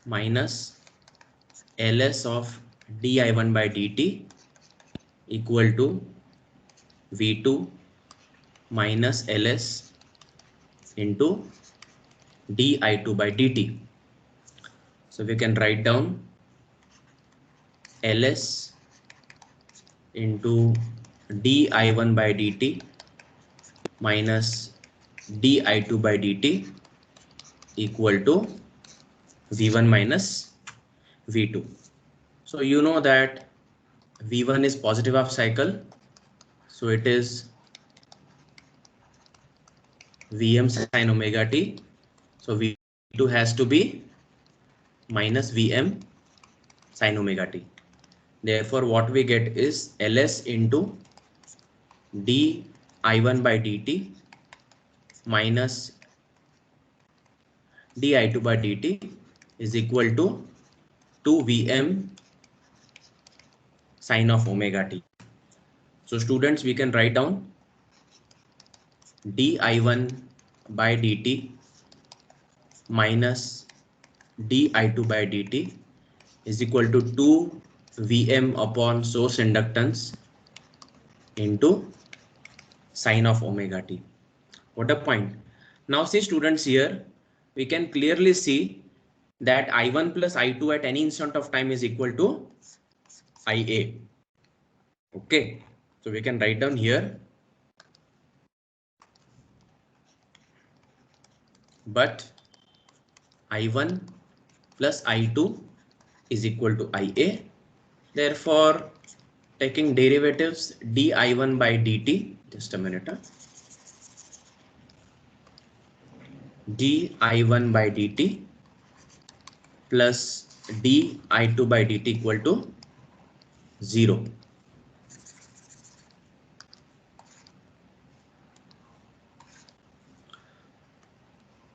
minus Ls of di1 by dt equal to V2 minus Ls into di2 by dt. So we can write down Ls into di1 by dt minus di2 by dt equal to V1 minus V2. So you know that V1 is positive half cycle, so it is Vm sin omega t. So V2 has to be minus Vm sin omega t. Therefore, what we get is Ls into di1 by dt minus di2 by dt is equal to 2 Vm sin of omega t. So students, we can write down di1 by dt minus di2 by dt is equal to 2 Vm upon source inductance into sine of omega t. What a point. Now see students, here we can clearly see that I1 plus I2 at any instant of time is equal to IA. Okay, so we can write down here, but I1 plus I2 is equal to IA. Therefore, taking derivatives di1 by dt, just a minute, di1 by dt plus di2 by dt equal to 0.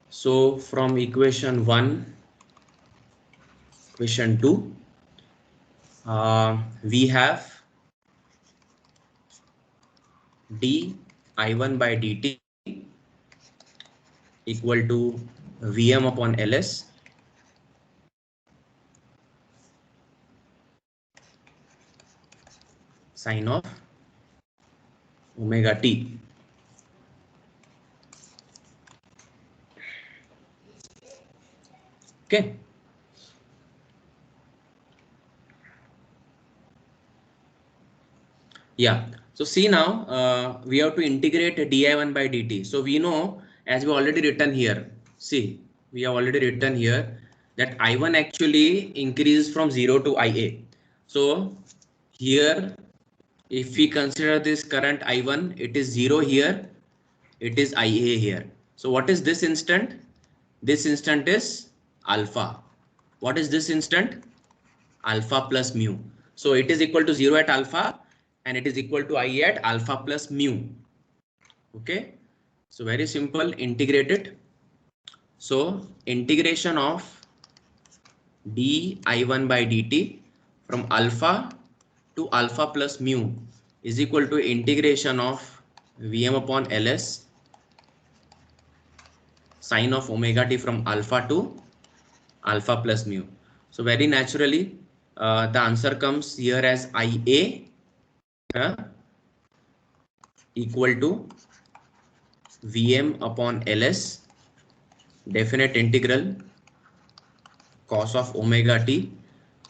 So from equation 1, equation 2, we have di1 by dt equal to Vm upon Ls sine of omega t. Okay. Yeah. So see now, we have to integrate di1 by dt. So we know, as we already written here, see, we have already written here that I1 actually increases from 0 to IA. So here, if we consider this current I1, it is 0 here, it is IA here. So what is this instant? This instant is alpha. What is this instant? Alpha plus mu. So it is equal to 0 at alpha and it is equal to I at alpha plus mu. Okay. So very simple, integrate it. So integration of di1 by dt from alpha to alpha plus mu is equal to integration of Vm upon Ls sine of omega t from alpha to alpha plus mu. So very naturally, the answer comes here as Ia equal to Vm upon Ls definite integral cos of omega t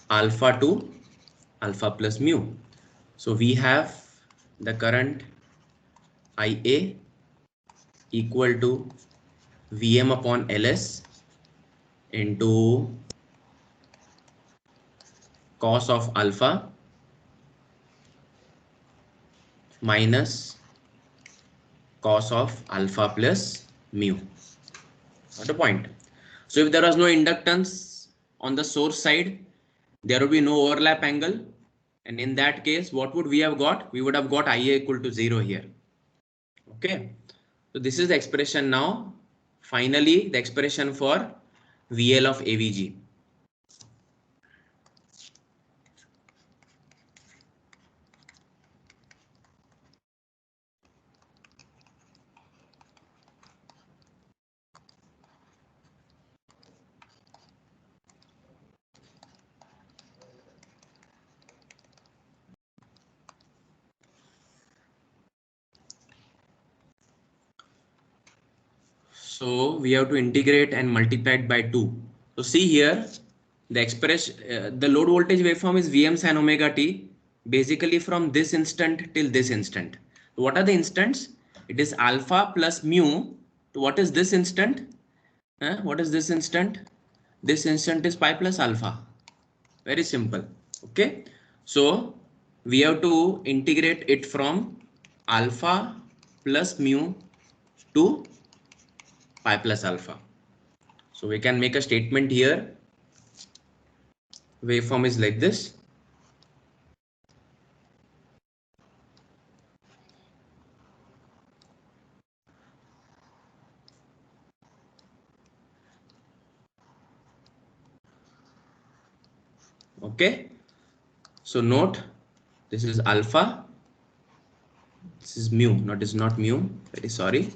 alpha to alpha plus mu. So we have the current Ia equal to Vm upon Ls into cos of alpha minus cos of alpha plus mu. Got the point? So if there was no inductance on the source side, there would be no overlap angle. And in that case, what would we have got? We would have got Ia equal to 0 here. Okay. So this is the expression now. Finally, the expression for VL of AVG. So we have to integrate and multiply it by 2. So see here, the load voltage waveform is Vm sin omega t, basically from this instant till this instant. What are the instants? It is alpha plus mu. What is this instant? What is this instant? This instant is pi plus alpha. Very simple. Okay. So we have to integrate it from alpha plus mu to pi plus alpha. So we can make a statement here. Waveform is like this. Okay. So note, this is alpha. This is mu. Not is not mu. Very sorry.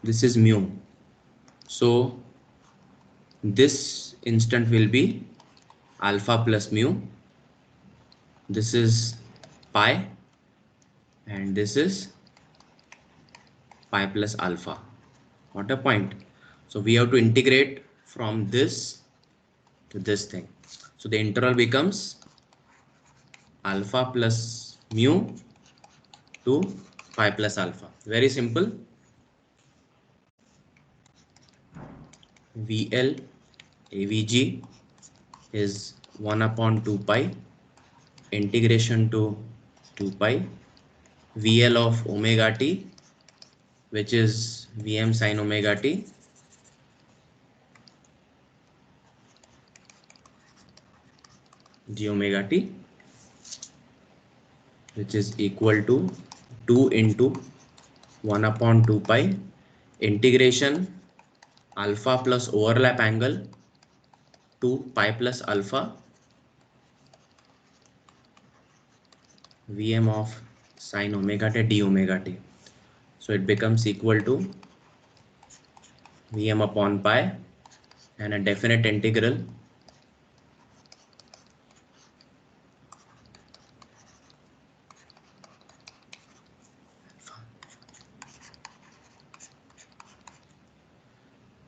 This is mu. So this instant will be alpha plus mu. This is pi and this is pi plus alpha. What a point. So we have to integrate from this to this thing. So the integral becomes alpha plus mu to pi plus alpha. Very simple. VL AVG is 1 upon 2 pi integration to 2 pi VL of omega t, which is Vm sin omega t, d omega t, which is equal to 2 into 1 upon 2 pi integration alpha plus overlap angle to pi plus alpha Vm of sin omega t d omega t. So it becomes equal to Vm upon pi and a definite integral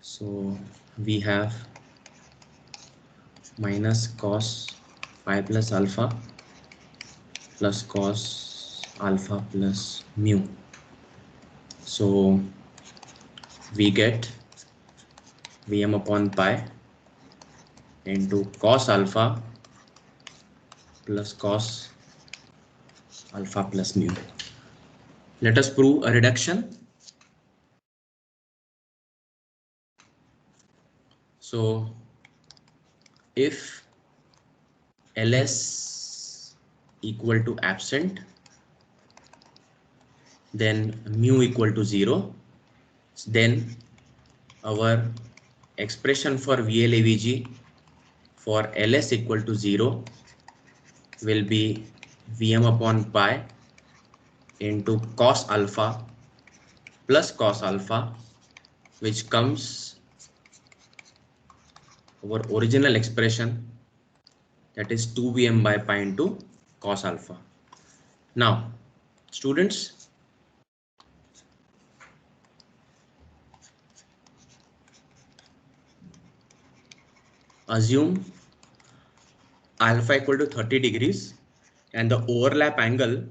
so we have minus cos phi plus alpha plus cos alpha plus mu. So we get Vm upon pi into cos alpha plus cos alpha plus mu. Let us prove a reduction. So if Ls equal to absent, then mu equal to 0, then our expression for VLAVG for Ls equal to 0 will be Vm upon pi into cos alpha plus cos alpha, which comes our original expression, that is 2Vm by pi into cos alpha. Now, students, assume alpha equal to 30 degrees and the overlap angle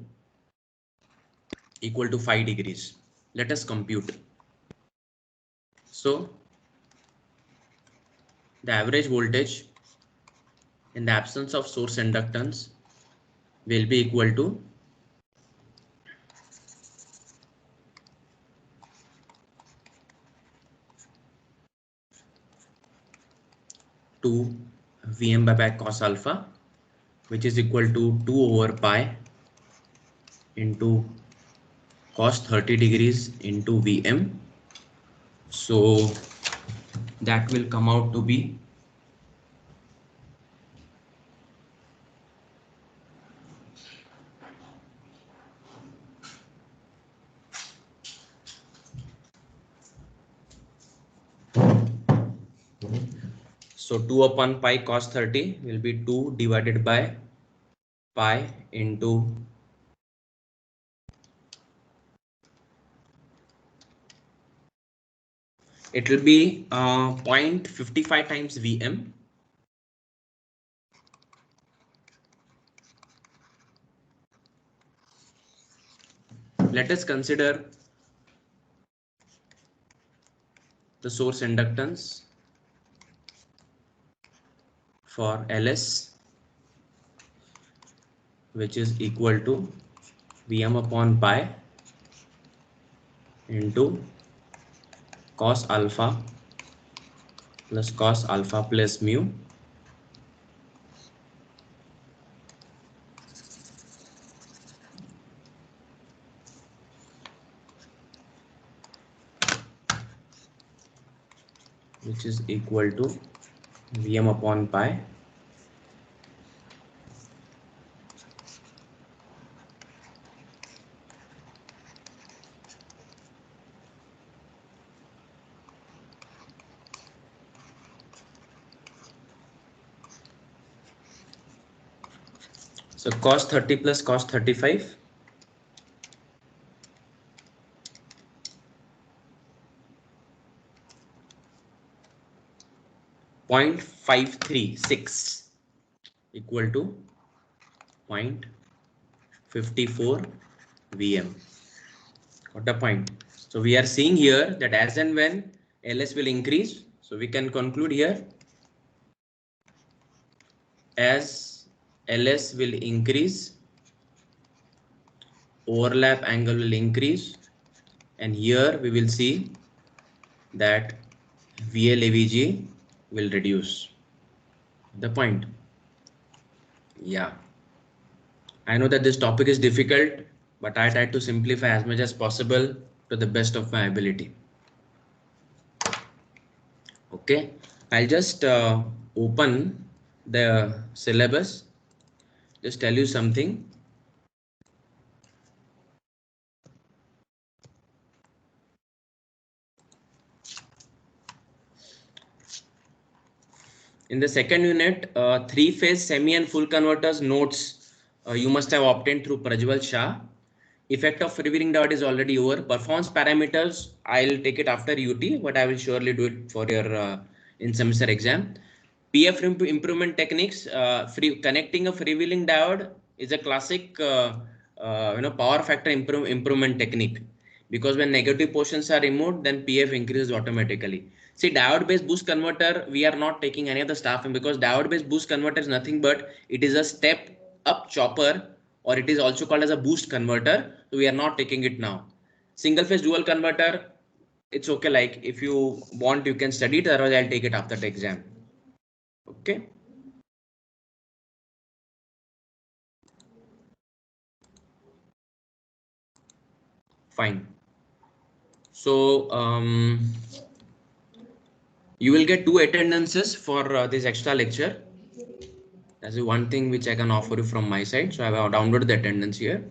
equal to 5 degrees. Let us compute. So the average voltage in the absence of source inductance will be equal to two Vm by cos alpha, which is equal to 2 over pi into cos 30 degrees into Vm. So that will come out to be so 2 upon pi cos 30 will be 2 divided by pi into it will be 0.55 times Vm. Let us consider the source inductance for Ls, which is equal to Vm upon pi into cos alpha plus cos alpha plus mu which is equal to Vm upon pi so cos 30 plus cos 35 0.536 equal to 0.54 Vm. Got the point? So we are seeing here that as and when Ls will increase, so we can conclude here as Ls will increase, overlap angle will increase, and here we will see that VLAVG will reduce. The point? Yeah. I know that this topic is difficult, but I tried to simplify as much as possible to the best of my ability. Okay, I'll just open the syllabus, just tell you something. In the second unit, three-phase semi and full converters notes you must have obtained through Prajwal Shah. Effect of freewheeling dot is already over. Performance parameters, I'll take it after UT, but I will surely do it for your in semester exam. PF improvement techniques, connecting a freewheeling diode is a classic power factor improvement technique, because when negative portions are removed, then PF increases automatically. See, diode based boost converter, we are not taking any of the stuff, because diode based boost converter is nothing but it is a step up chopper, or it is also called as a boost converter. So we are not taking it now. Single phase dual converter, it's okay. Like if you want, you can study it, otherwise I'll take it after the exam. Okay. Fine. So you will get 2 attendances for this extra lecture. That's the one thing which I can offer you from my side. So I have downloaded the attendance here.